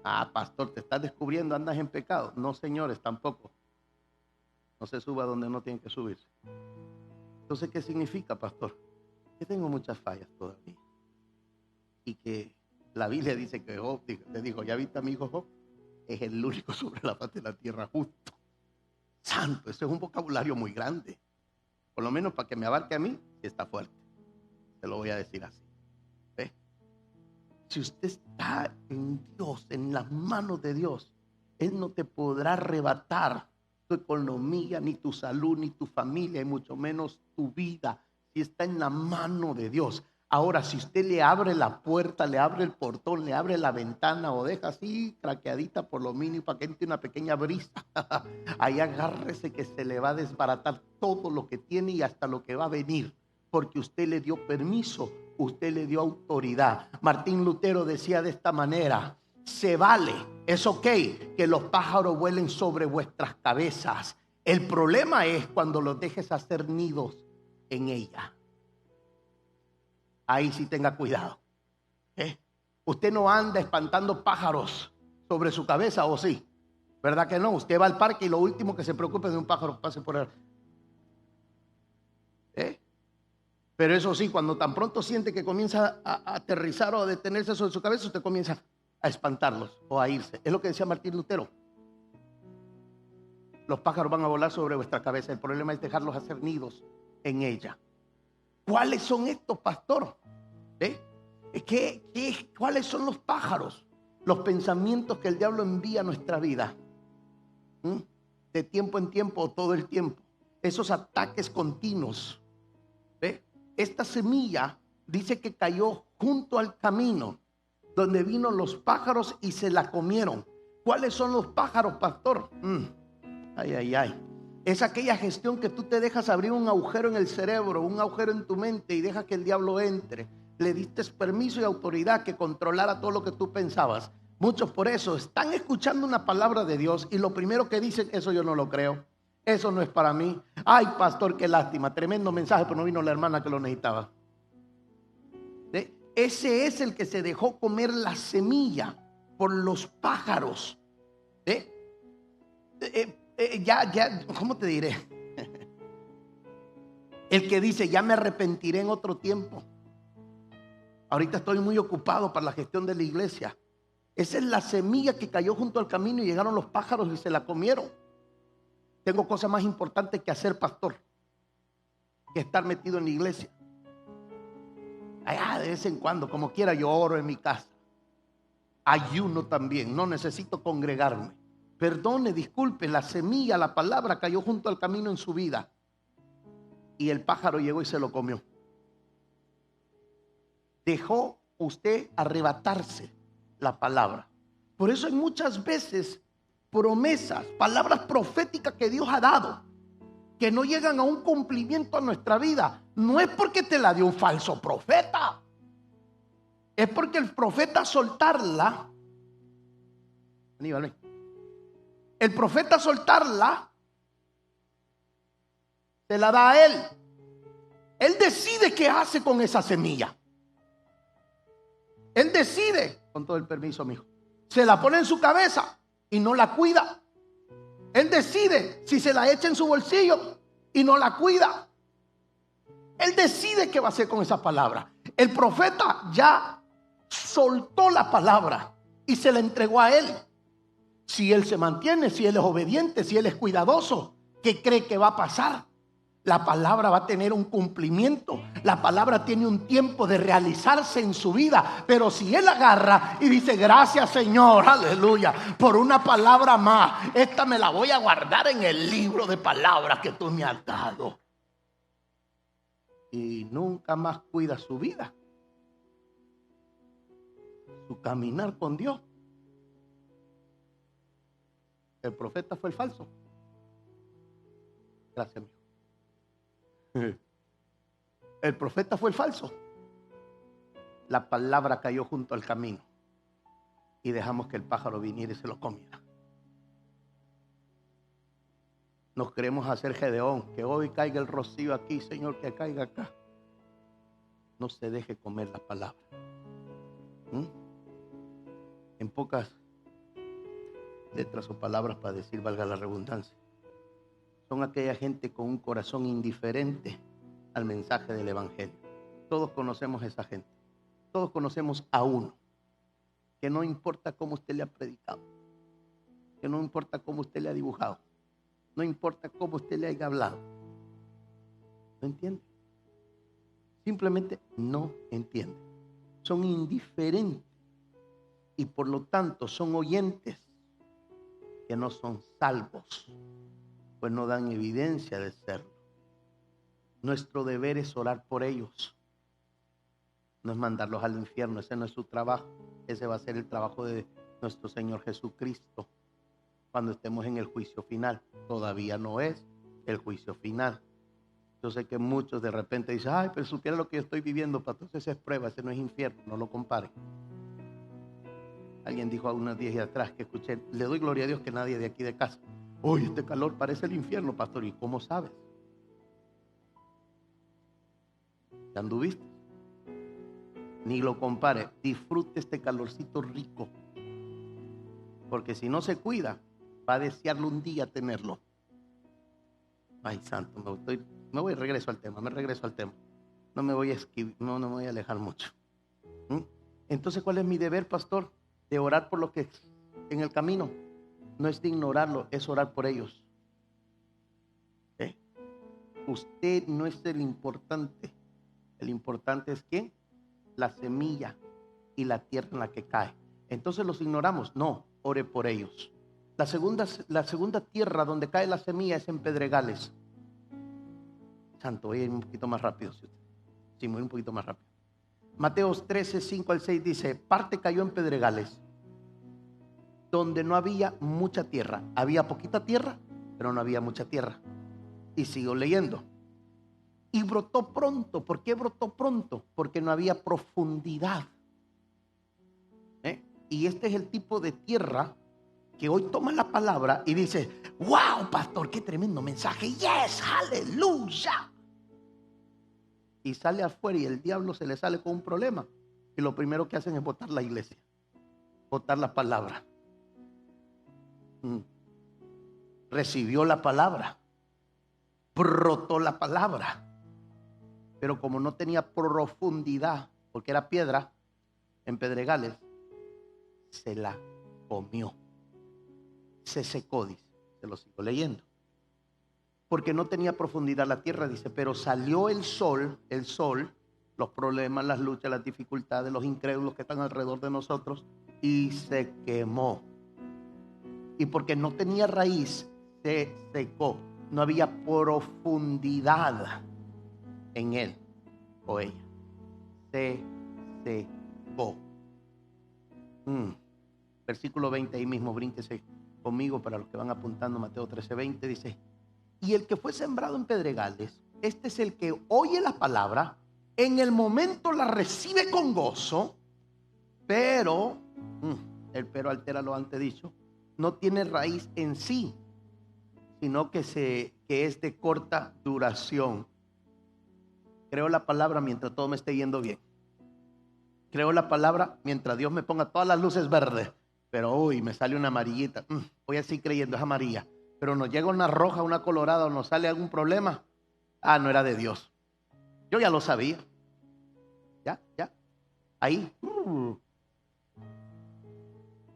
Ah, pastor, te estás descubriendo, andas en pecado. No, señores, tampoco. No se suba donde no tienen que subirse. Entonces, ¿qué significa, pastor? Que tengo muchas fallas todavía. Y que la Biblia dice que Job le dijo: ya viste a mi hijo Job, es el único sobre la faz de la tierra justo. Santo, eso es un vocabulario muy grande. Por lo menos para que me abarque a mí, si está fuerte. Te lo voy a decir así. ¿Ve? Si usted está en Dios, en las manos de Dios, Él no te podrá arrebatar tu economía, ni tu salud, ni tu familia, y mucho menos tu vida, si está en la mano de Dios. Ahora, si usted le abre la puerta, le abre el portón, le abre la ventana o deja así craqueadita por lo mínimo para que entre una pequeña brisa, ahí agárrese que se le va a desbaratar todo lo que tiene y hasta lo que va a venir, porque usted le dio permiso, usted le dio autoridad. Martín Lutero decía de esta manera: se vale, es ok que los pájaros vuelen sobre vuestras cabezas. El problema es cuando los dejes hacer nidos en ella. Ahí sí tenga cuidado. Usted no anda espantando pájaros sobre su cabeza, ¿o sí? ¿Verdad que no? Usted va al parque y lo último que se preocupe es de un pájaro que pase por él. Pero eso sí, cuando tan pronto siente que comienza a aterrizar o a detenerse sobre su cabeza, usted comienza a espantarlos o a irse. Es lo que decía Martín Lutero. Los pájaros van a volar sobre vuestra cabeza. El problema es dejarlos hacer nidos en ella. ¿Cuáles son estos, pastor? ¿Cuáles son los pájaros? Los pensamientos que el diablo envía a nuestra vida. De tiempo en tiempo o todo el tiempo. Esos ataques continuos. Esta semilla dice que cayó junto al camino, donde vino los pájaros y se la comieron. ¿Cuáles son los pájaros, pastor? Ay. Es aquella gestión que tú te dejas abrir un agujero en el cerebro, un agujero en tu mente y dejas que el diablo entre. Le diste permiso y autoridad que controlara todo lo que tú pensabas. Muchos por eso están escuchando una palabra de Dios y lo primero que dicen: eso yo no lo creo, eso no es para mí. Ay, pastor, qué lástima, tremendo mensaje, pero no vino la hermana que lo necesitaba. Ese es el que se dejó comer la semilla por los pájaros. ¿Cómo te diré? El que dice: ya me arrepentiré en otro tiempo. Ahorita estoy muy ocupado para la gestión de la iglesia. Esa es la semilla que cayó junto al camino y llegaron los pájaros y se la comieron. Tengo cosas más importantes que hacer, pastor, que estar metido en la iglesia. Allá de vez en cuando, como quiera, yo oro en mi casa. Ayuno también, no necesito congregarme. Perdone, disculpe, la semilla, la palabra cayó junto al camino en su vida. Y el pájaro llegó y se lo comió. Dejó usted arrebatarse la palabra. Por eso hay muchas veces promesas, palabras proféticas que Dios ha dado, que no llegan a un cumplimiento a nuestra vida. No es porque te la dio un falso profeta, es porque el profeta soltarla, el profeta soltarla, se la da a él. Él decide qué hace con esa semilla. Él decide, con todo el permiso, mijo, se la pone en su cabeza y no la cuida. Él decide si se la echa en su bolsillo y no la cuida. Él decide qué va a hacer con esa palabra. El profeta ya soltó la palabra y se la entregó a él. Si él se mantiene, si él es obediente, si él es cuidadoso, ¿qué cree que va a pasar? La palabra va a tener un cumplimiento. La palabra tiene un tiempo de realizarse en su vida. Pero si él agarra y dice: gracias, Señor, aleluya, por una palabra más, esta me la voy a guardar en el libro de palabras que tú me has dado, y nunca más cuida su vida, su caminar con Dios. El profeta fue el falso. Gracias, amigo. El profeta fue el falso. La palabra cayó junto al camino y dejamos que el pájaro viniera y se lo comiera. Nos queremos hacer Gedeón, que hoy caiga el rocío aquí, Señor, que caiga acá. No se deje comer la palabra. En pocas letras o palabras, para decir, valga la redundancia, son aquella gente con un corazón indiferente al mensaje del evangelio. Todos conocemos a esa gente. Todos conocemos a uno que no importa cómo usted le ha predicado, que no importa cómo usted le ha dibujado, no importa cómo usted le haya hablado. ¿No entiende? Simplemente no entiende. Son indiferentes y por lo tanto son oyentes que no son salvos, pues no dan evidencia de serlo. Nuestro deber es orar por ellos. no es mandarlos al infierno, ese no es su trabajo. Ese va a ser el trabajo de nuestro Señor Jesucristo cuando estemos en el juicio final. Todavía no es el juicio final. Yo sé que muchos de repente dicen, ay, pero supiera lo que yo estoy viviendo, pastor, esa es prueba, ese no es infierno, no lo compare. Alguien dijo a unos días atrás que escuché, le doy gloria a Dios que nadie de aquí de casa. Uy, este calor parece el infierno, pastor. ¿Y cómo sabes? ¿Ya anduviste? Ni lo compare. Disfrute este calorcito rico. Porque si no se cuida, va a desearlo un día tenerlo. Ay, santo, me voy, regreso al tema, No me voy a no me voy a alejar mucho. ¿Mm? Entonces, ¿cuál es mi deber, pastor? De orar por lo que en el camino. No es de ignorarlo, es orar por ellos. ¿Eh? Usted no es el importante. El importante es ¿quién? La semilla y la tierra en la que cae. Entonces los ignoramos. No, ore por ellos. La segunda tierra donde cae la semilla es en pedregales. Santo, voy a ir un poquito más rápido. Sí, voy un poquito más rápido. Mateos 13, 5 al 6 dice, parte cayó en pedregales, donde no había mucha tierra. Había poquita tierra, pero no había mucha tierra. Y sigo leyendo. Y brotó pronto. ¿Por qué brotó pronto? Porque no había profundidad. Y este es el tipo de tierra que hoy toma la palabra y dice, wow, pastor, qué tremendo mensaje. Yes, aleluya. Y sale afuera y el diablo se le sale con un problema. Y lo primero que hacen es botar la iglesia, botar la palabra. Recibió la palabra, brotó la palabra, pero como no tenía profundidad, porque era piedra en pedregales, se la comió. Se secó, dice, se lo sigo leyendo. Porque no tenía profundidad la tierra, dice, pero salió el sol, los problemas, las luchas, las dificultades, los incrédulos que están alrededor de nosotros, y se quemó. Y porque no tenía raíz, se secó. No había profundidad en él o ella. Se secó. Versículo 20 ahí mismo, brínquese conmigo para los que van apuntando. Mateo 13:20 dice, y el que fue sembrado en pedregales, este es el que oye la palabra, en el momento la recibe con gozo, pero, el pero altera lo antes dicho, no tiene raíz en sí, sino que es de corta duración. Creo la palabra mientras todo me esté yendo bien. Creo la palabra mientras Dios me ponga todas las luces verdes. Pero uy, me sale una amarillita. Voy así creyendo, es amarilla. Pero nos llega una roja, una colorada, o nos sale algún problema. Ah, no era de Dios. Yo ya lo sabía. Ya. Ahí.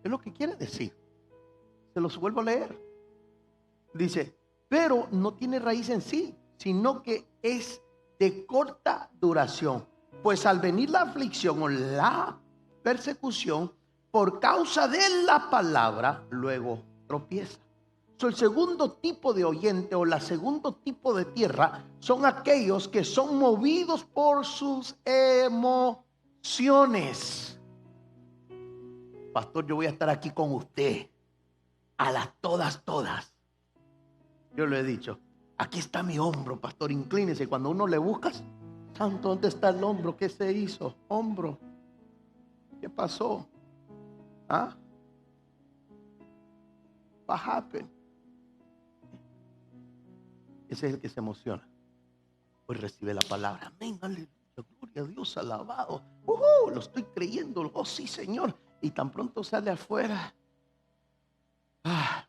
Es lo que quiere decir. Se los vuelvo a leer. Dice, pero no tiene raíz en sí, sino que es de corta duración. Pues al venir la aflicción o la persecución, por causa de la palabra, luego tropieza. El segundo tipo de oyente o la segundo tipo de tierra son aquellos que son movidos por sus emociones. Pastor, yo voy a estar aquí con usted a las todas. Yo le he dicho, aquí está mi hombro, pastor, inclínese. Cuando uno le buscas, santo, ¿dónde está el hombro? ¿Qué se hizo? Hombro. ¿Qué pasó? ¿Ah? What happened? Ese es el que se emociona. Pues recibe la palabra. Amén, aleluya, gloria a Dios, alabado. Lo estoy creyendo. Oh, sí, Señor. Y tan pronto sale afuera.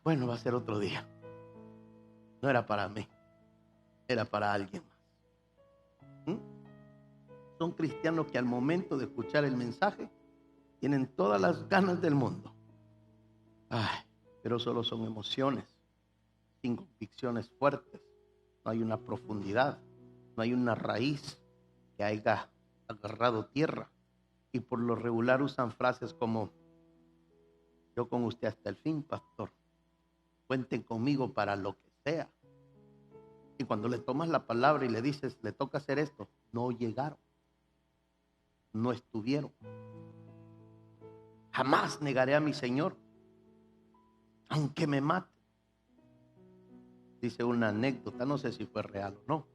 Bueno, va a ser otro día. No era para mí. Era para alguien más. Son cristianos que al momento de escuchar el mensaje tienen todas las ganas del mundo. Pero solo son emociones, sin convicciones fuertes. No hay una profundidad, no hay una raíz que haya agarrado tierra. Y por lo regular usan frases como, yo con usted hasta el fin, pastor. Cuenten conmigo para lo que sea. Y cuando le tomas la palabra y le dices, le toca hacer esto, no llegaron. no estuvieron. Jamás negaré a mi Señor, aunque me mate. Dice una anécdota, no sé si fue real o no,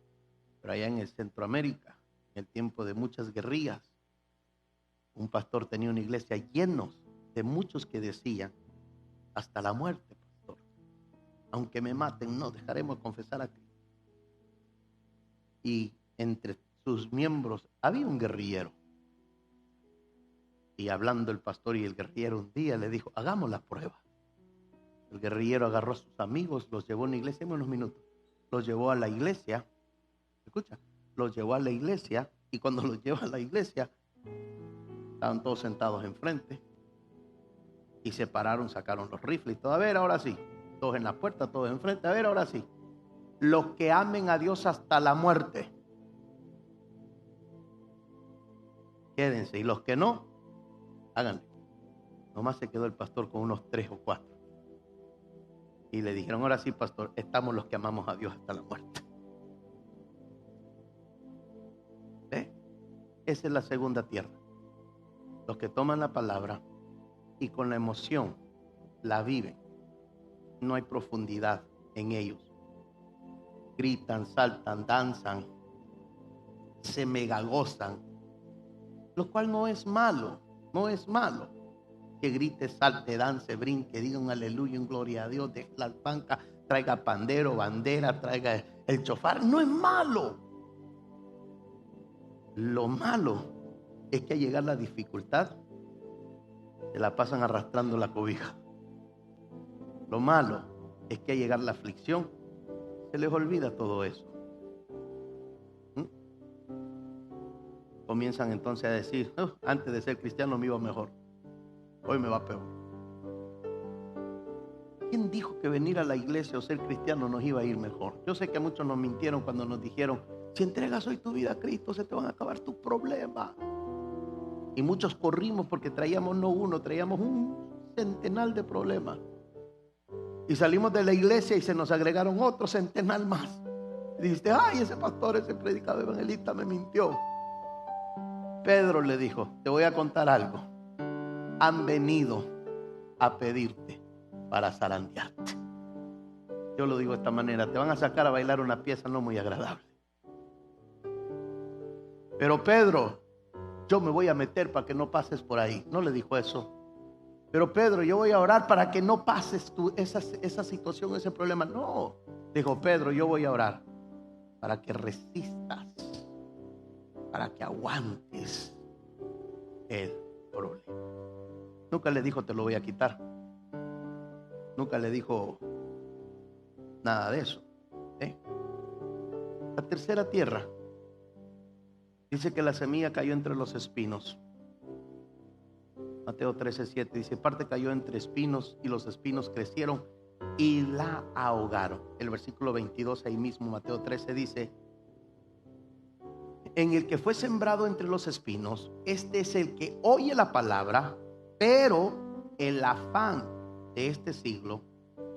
pero allá en el Centroamérica, en el tiempo de muchas guerrillas, un pastor tenía una iglesia llenos de muchos que decían: hasta la muerte, pastor, aunque me maten, no dejaremos de confesar a Cristo. Y entre sus miembros había un guerrillero. Y hablando el pastor y el guerrillero un día le dijo: hagamos la prueba. El guerrillero agarró a sus amigos, los llevó a una iglesia en unos minutos. Los llevó a la iglesia. Escucha, los llevó a la iglesia, y cuando los lleva a la iglesia, estaban todos sentados enfrente. Y se pararon, sacaron los rifles y todo. A ver, ahora sí. Todos en la puerta, todos enfrente. A ver, ahora sí. Los que amen a Dios hasta la muerte, quédense. Y los que no, háganle. Nomás se quedó el pastor con unos 3 o 4. Y le dijeron: ahora sí, pastor, estamos los que amamos a Dios hasta la muerte. ¿Ve? Esa es la segunda tierra. Los que toman la palabra y con la emoción la viven. No hay profundidad en ellos. Gritan, saltan, danzan, se megagozan, lo cual no es malo, no es malo. Que grite, salte, dance, brinque, diga un aleluya, un gloria a Dios, deje las bancas, traiga pandero, bandera, traiga el chofar, no es malo. Lo malo es que al llegar la dificultad, se la pasan arrastrando la cobija. Lo malo es que al llegar la aflicción, se les olvida todo eso. Comienzan entonces a decir: antes de ser cristiano me iba mejor, hoy me va peor. ¿Quién dijo que venir a la iglesia o ser cristiano nos iba a ir mejor? Yo sé que a muchos nos mintieron cuando nos dijeron: si entregas hoy tu vida a Cristo, se te van a acabar tus problemas. Y muchos corrimos porque traíamos no uno, traíamos un centenar de problemas. Y salimos de la iglesia y se nos agregaron otro centenar más. Y dijiste: ay, ese pastor, ese predicador evangelista me mintió. Pedro le dijo: te voy a contar algo. Han venido a pedirte para zarandearte. Yo lo digo de esta manera: te van a sacar a bailar una pieza no muy agradable. Pero Pedro, yo me voy a meter para que no pases por ahí. No le dijo eso. Pero Pedro, yo voy a orar para que no pases tú esa situación, ese problema. No, dijo Pedro, yo voy a orar para que resistas, para que aguantes el problema. Nunca le dijo: te lo voy a quitar. Nunca le dijo nada de eso. La tercera tierra dice que la semilla cayó entre los espinos. Mateo 13:7 dice: parte cayó entre espinos y los espinos crecieron y la ahogaron. El versículo 22 ahí mismo, Mateo 13, dice: en el que fue sembrado entre los espinos, este es el que oye la palabra, pero el afán de este siglo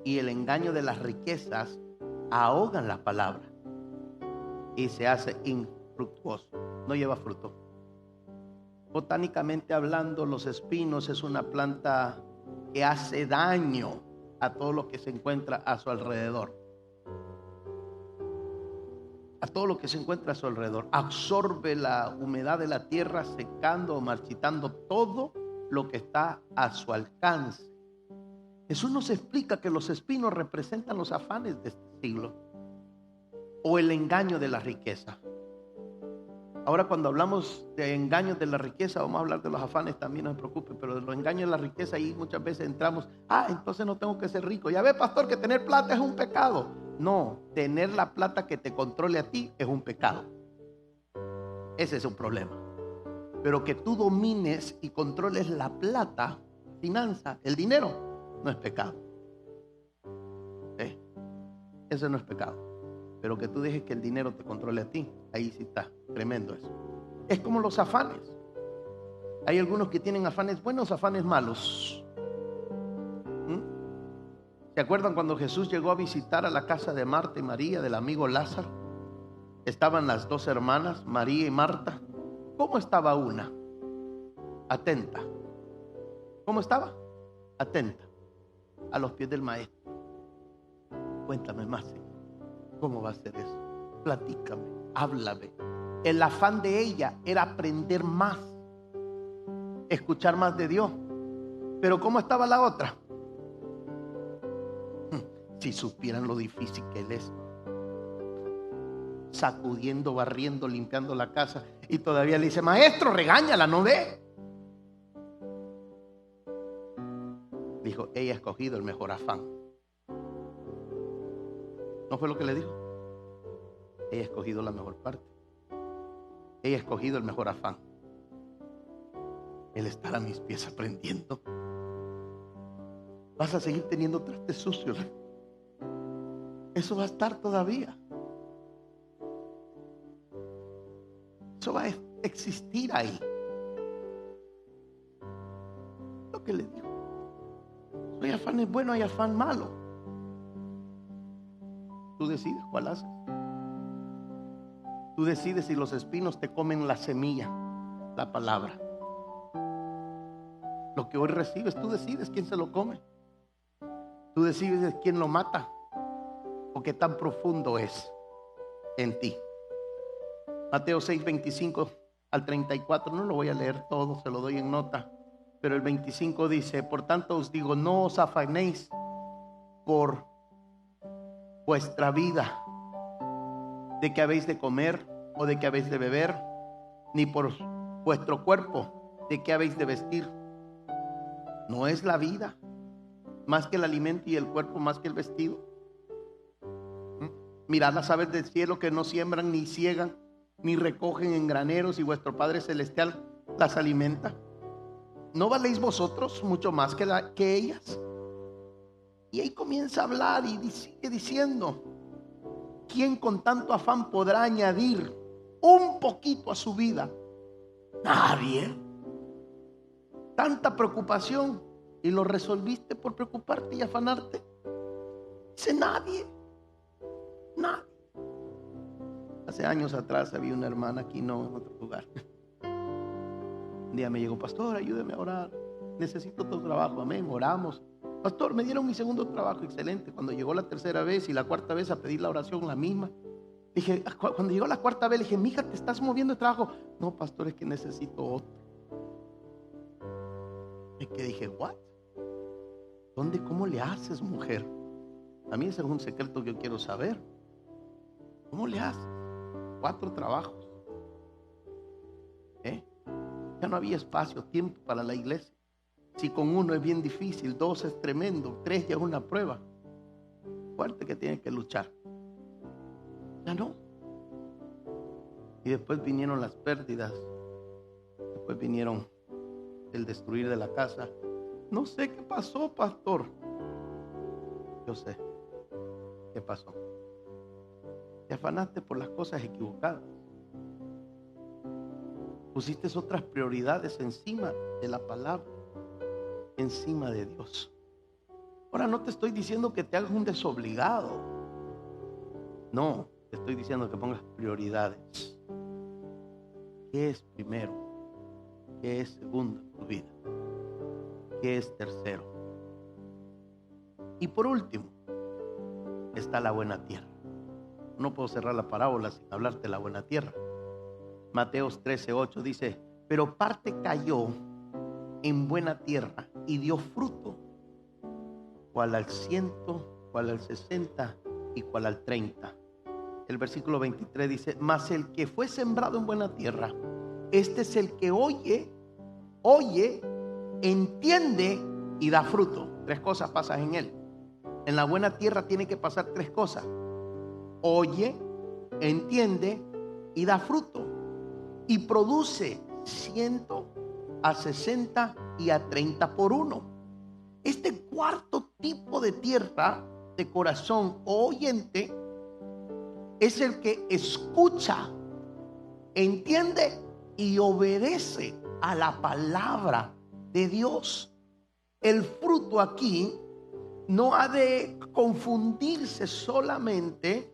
y el engaño de las riquezas ahogan la palabra y se hace infructuoso, no lleva fruto. Botánicamente hablando, los espinos es una planta que hace daño a todo lo que se encuentra a su alrededor. A todo lo que se encuentra a su alrededor. Absorbe la humedad de la tierra, secando o marchitando todo lo que está a su alcance. Jesús nos explica que los espinos representan los afanes de este siglo o el engaño de la riqueza. Ahora, cuando hablamos de engaños de la riqueza, vamos a hablar de los afanes también, no se preocupe, pero de los engaños de la riqueza, ahí muchas veces entramos: entonces no tengo que ser rico. Ya ve, pastor, que tener plata es un pecado. No, tener la plata que te controle a ti es un pecado. Ese es un problema. Pero que tú domines y controles la plata, finanza, el dinero, no es pecado. Eso no es pecado. Pero que tú dejes que el dinero te controle a ti, ahí sí está tremendo eso. Es como los afanes. Hay algunos que tienen afanes buenos, afanes malos. ¿Se acuerdan cuando Jesús llegó a visitar a la casa de Marta y María, del amigo Lázaro? Estaban las dos hermanas, María y Marta. ¿Cómo estaba una? atenta. ¿Cómo estaba? Atenta a los pies del maestro. Cuéntame más, Señor. ¿Cómo va a ser eso? Platícame, háblame. El afán de ella era aprender más, escuchar más de Dios. Pero ¿cómo estaba la otra? Si supieran lo difícil que él es. Sacudiendo, barriendo, limpiando la casa. Y todavía le dice, maestro, regáñala, ¿no ve? Dijo, ella ha escogido el mejor afán. ¿No fue lo que le dijo? Ella ha escogido la mejor parte. Ella ha escogido el mejor afán. El estar a mis pies aprendiendo. Vas a seguir teniendo trastes sucios. Eso va a estar todavía. Eso va a existir ahí. Lo que le digo. Hay afanes buenos, hay afán malo. Tú decides cuál haces. Tú decides si los espinos te comen la semilla, la palabra. Lo que hoy recibes, tú decides quién se lo come. Tú decides quién lo mata o qué tan profundo es en ti. Mateo 6, 25 al 34, no lo voy a leer todo, se lo doy en nota. Pero el 25 dice, por tanto os digo, no os afanéis por vuestra vida, de que habéis de comer o de que habéis de beber, ni por vuestro cuerpo, de que habéis de vestir. ¿No es la vida más que el alimento y el cuerpo más que el vestido? Mirad las aves del cielo que no siembran ni ciegan, ni recogen en graneros, y vuestro Padre Celestial las alimenta. ¿No valéis vosotros mucho más que ellas? Y ahí comienza a hablar y sigue diciendo, ¿quién con tanto afán podrá añadir un poquito a su vida? Nadie. Tanta preocupación y lo resolviste por preocuparte y afanarte. Dice nadie. Nadie. Hace años atrás había una hermana aquí, no en otro lugar. Un día me llegó, pastor, ayúdeme a orar. Necesito otro trabajo, amén, oramos. Pastor, me dieron mi segundo trabajo, excelente. Cuando llegó la tercera vez y la cuarta vez a pedir la oración, la misma. Dije, cuando llegó la cuarta vez, le dije, mija, ¿te estás moviendo de trabajo? No, pastor, es que necesito otro. Y que dije, ¿what? ¿Dónde, cómo le haces, mujer? A mí ese es un secreto que yo quiero saber. ¿Cómo le haces? 4 trabajos. Ya no había espacio, tiempo para la iglesia. Si con 1 es bien difícil, 2 es tremendo, 3 ya es una prueba fuerte que tiene que luchar. Ya no. Y después vinieron las pérdidas. Después vinieron el destruir de la casa. No sé qué pasó, pastor. Yo sé qué pasó. Te afanaste por las cosas equivocadas. Pusiste otras prioridades encima de la palabra, encima de Dios. Ahora no te estoy diciendo que te hagas un desobligado. No, te estoy diciendo que pongas prioridades. ¿Qué es primero? ¿Qué es segundo en tu vida? ¿Qué es tercero? Y por último, está la buena tierra. No puedo cerrar la parábola sin hablarte de la buena tierra. Mateos 13:8 dice, pero parte cayó en buena tierra y dio fruto, cual al 100, cual al 60 y cual al 30. El versículo 23 dice, mas el que fue sembrado en buena tierra, este es el que oye, entiende y da fruto. 3 cosas pasan en él. En la buena tierra tiene que pasar 3 cosas. Oye, entiende y da fruto. Y produce 100, a 60 y a 30 por 1. Este cuarto tipo de tierra de corazón oyente es el que escucha, entiende y obedece a la palabra de Dios. El fruto aquí no ha de confundirse solamente,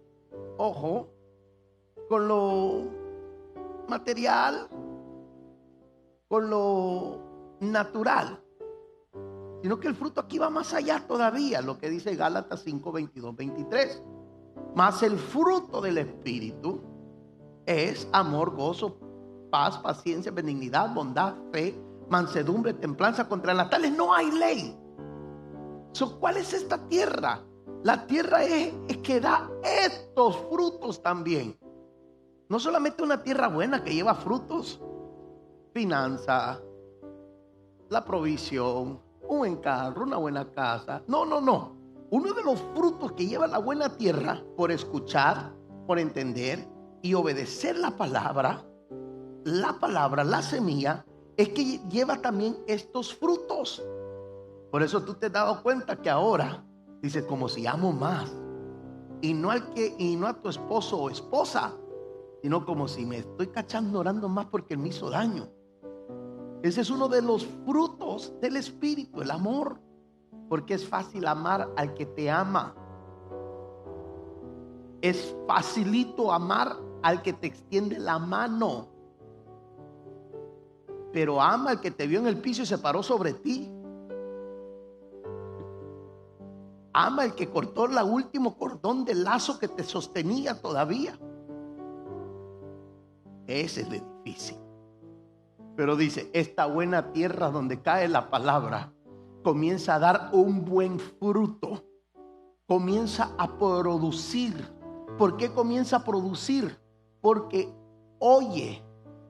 ojo, con lo material, con lo natural, sino que el fruto aquí va más allá todavía, lo que dice Gálatas 5, 22, 23. Mas el fruto del Espíritu es amor, gozo, paz, paciencia, benignidad, bondad, fe, mansedumbre, templanza. Contra las tales no hay ley. ¿Cuál es esta tierra? La tierra es que da estos frutos también. No solamente una tierra buena que lleva frutos, finanza, la provisión, un buen carro, una buena casa. No. Uno de los frutos que lleva la buena tierra, por escuchar, por entender y obedecer la palabra, la semilla, es que lleva también estos frutos. Por eso tú te has dado cuenta que ahora dices, como si amo más, y no a tu esposo o esposa, sino como si me estoy cachando orando más porque él me hizo daño. Ese es uno de los frutos del Espíritu, el amor, porque es fácil amar al que te ama. Es facilito amar al que te extiende la mano, pero ama al que te vio en el piso y se paró sobre ti. Ama al que cortó el último cordón de lazo que te sostenía todavía. Ese es lo difícil. Pero dice, esta buena tierra donde cae la palabra comienza a dar un buen fruto. Comienza a producir. ¿Por qué comienza a producir? Porque oye,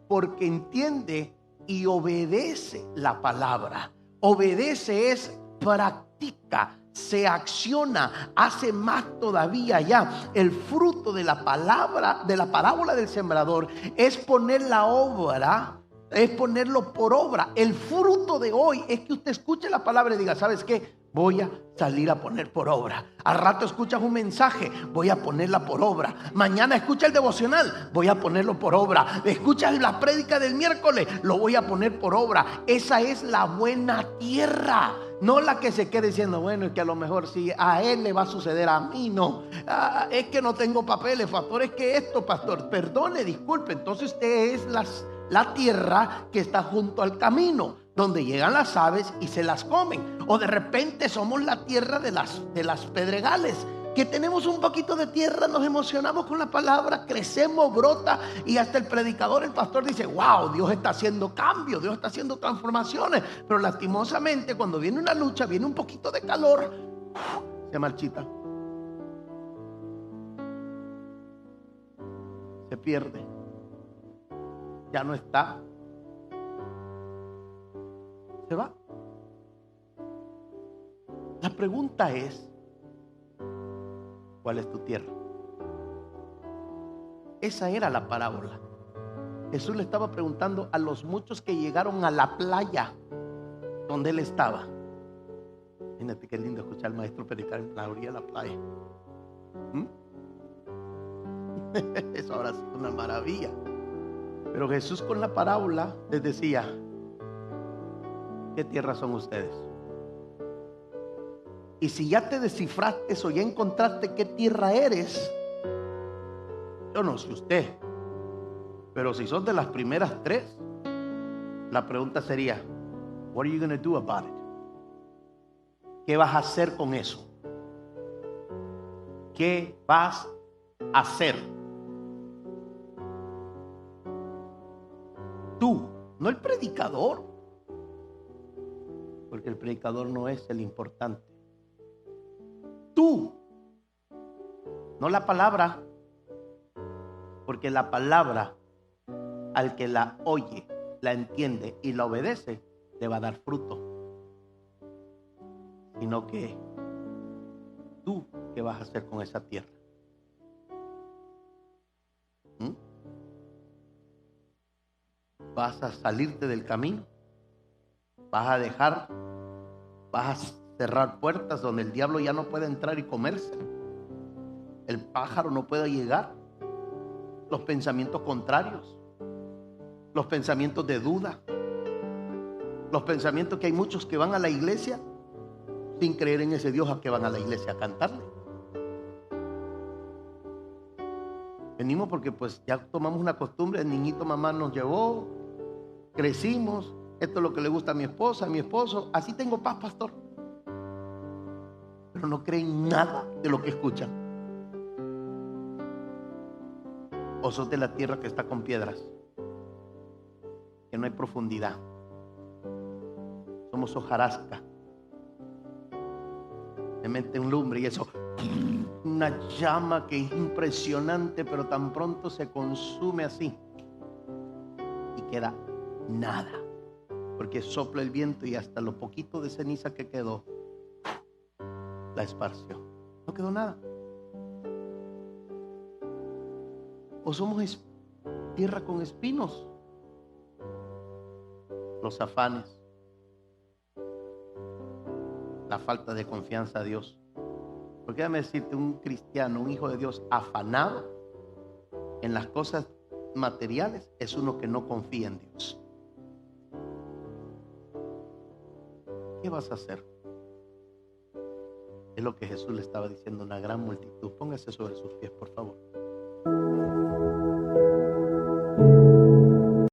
porque entiende y obedece la palabra. Obedece es practica, se acciona, hace más todavía ya. El fruto de la palabra, de la parábola del sembrador, es poner la obra, es ponerlo por obra. El fruto de hoy es que usted escuche la palabra y diga, ¿sabes qué? Voy a salir a poner por obra. Al rato escuchas un mensaje, voy a ponerla por obra. Mañana escucha el devocional, voy a ponerlo por obra. Escuchas la prédica del miércoles, lo voy a poner por obra. Esa es la buena tierra. No la que se quede diciendo, bueno, es que a lo mejor si a él le va a suceder, a mí no. Es que no tengo papeles, pastor, es que esto, pastor, perdone, disculpe. Entonces usted es la tierra que está junto al camino, donde llegan las aves y se las comen. O de repente somos la tierra de las pedregales, que tenemos un poquito de tierra, nos emocionamos con la palabra, crecemos, brota, y hasta el predicador, el pastor dice, wow, Dios está haciendo cambios, Dios está haciendo transformaciones. Pero lastimosamente cuando viene una lucha, viene un poquito de calor, se marchita, se pierde, ya no está, se va. La pregunta es, ¿cuál es tu tierra? Esa era la parábola. Jesús le estaba preguntando a los muchos que llegaron a la playa donde él estaba. Imagínate qué lindo escuchar al maestro predicar en la orilla de la playa. Eso habrá sido una maravilla. Pero Jesús con la parábola les decía, ¿qué tierra son ustedes? Y si ya te descifraste o ya encontraste qué tierra eres, yo no sé usted, pero si son de las primeras tres, la pregunta sería, what are you going to do about it? ¿Qué vas a hacer con eso? ¿Qué vas a hacer? Tú, no el predicador, porque el predicador no es el importante. Tú, no la palabra, porque la palabra al que la oye, la entiende y la obedece, le va a dar fruto. Sino que tú, ¿qué vas a hacer con esa tierra? ¿Vas a salirte del camino? ¿Vas a cerrar puertas donde el diablo ya no puede entrar y comerse? El pájaro no puede llegar. Los pensamientos contrarios, los pensamientos de duda, los pensamientos que hay muchos que van a la iglesia sin creer en ese Dios a que van a la iglesia a cantarle. Venimos porque pues ya tomamos una costumbre, el niñito mamá nos llevó, crecimos Esto es lo que le gusta a mi esposa, a mi esposo. Así tengo paz, pastor. Pero no creen nada de lo que escuchan. O sos de la tierra que está con piedras, que no hay profundidad. Somos hojarasca. Se mete en lumbre y eso, una llama que es impresionante, pero tan pronto se consume así y queda nada, porque sopla el viento y hasta lo poquito de ceniza que quedó la esparció. No quedó nada. O somos tierra con espinos, los afanes, la falta de confianza a Dios. Porque déjame decirte, un cristiano, un hijo de Dios afanado en las cosas materiales es uno que no confía en Dios. ¿Qué vas a hacer? Es lo que Jesús le estaba diciendo a una gran multitud. Póngase sobre sus pies, por favor.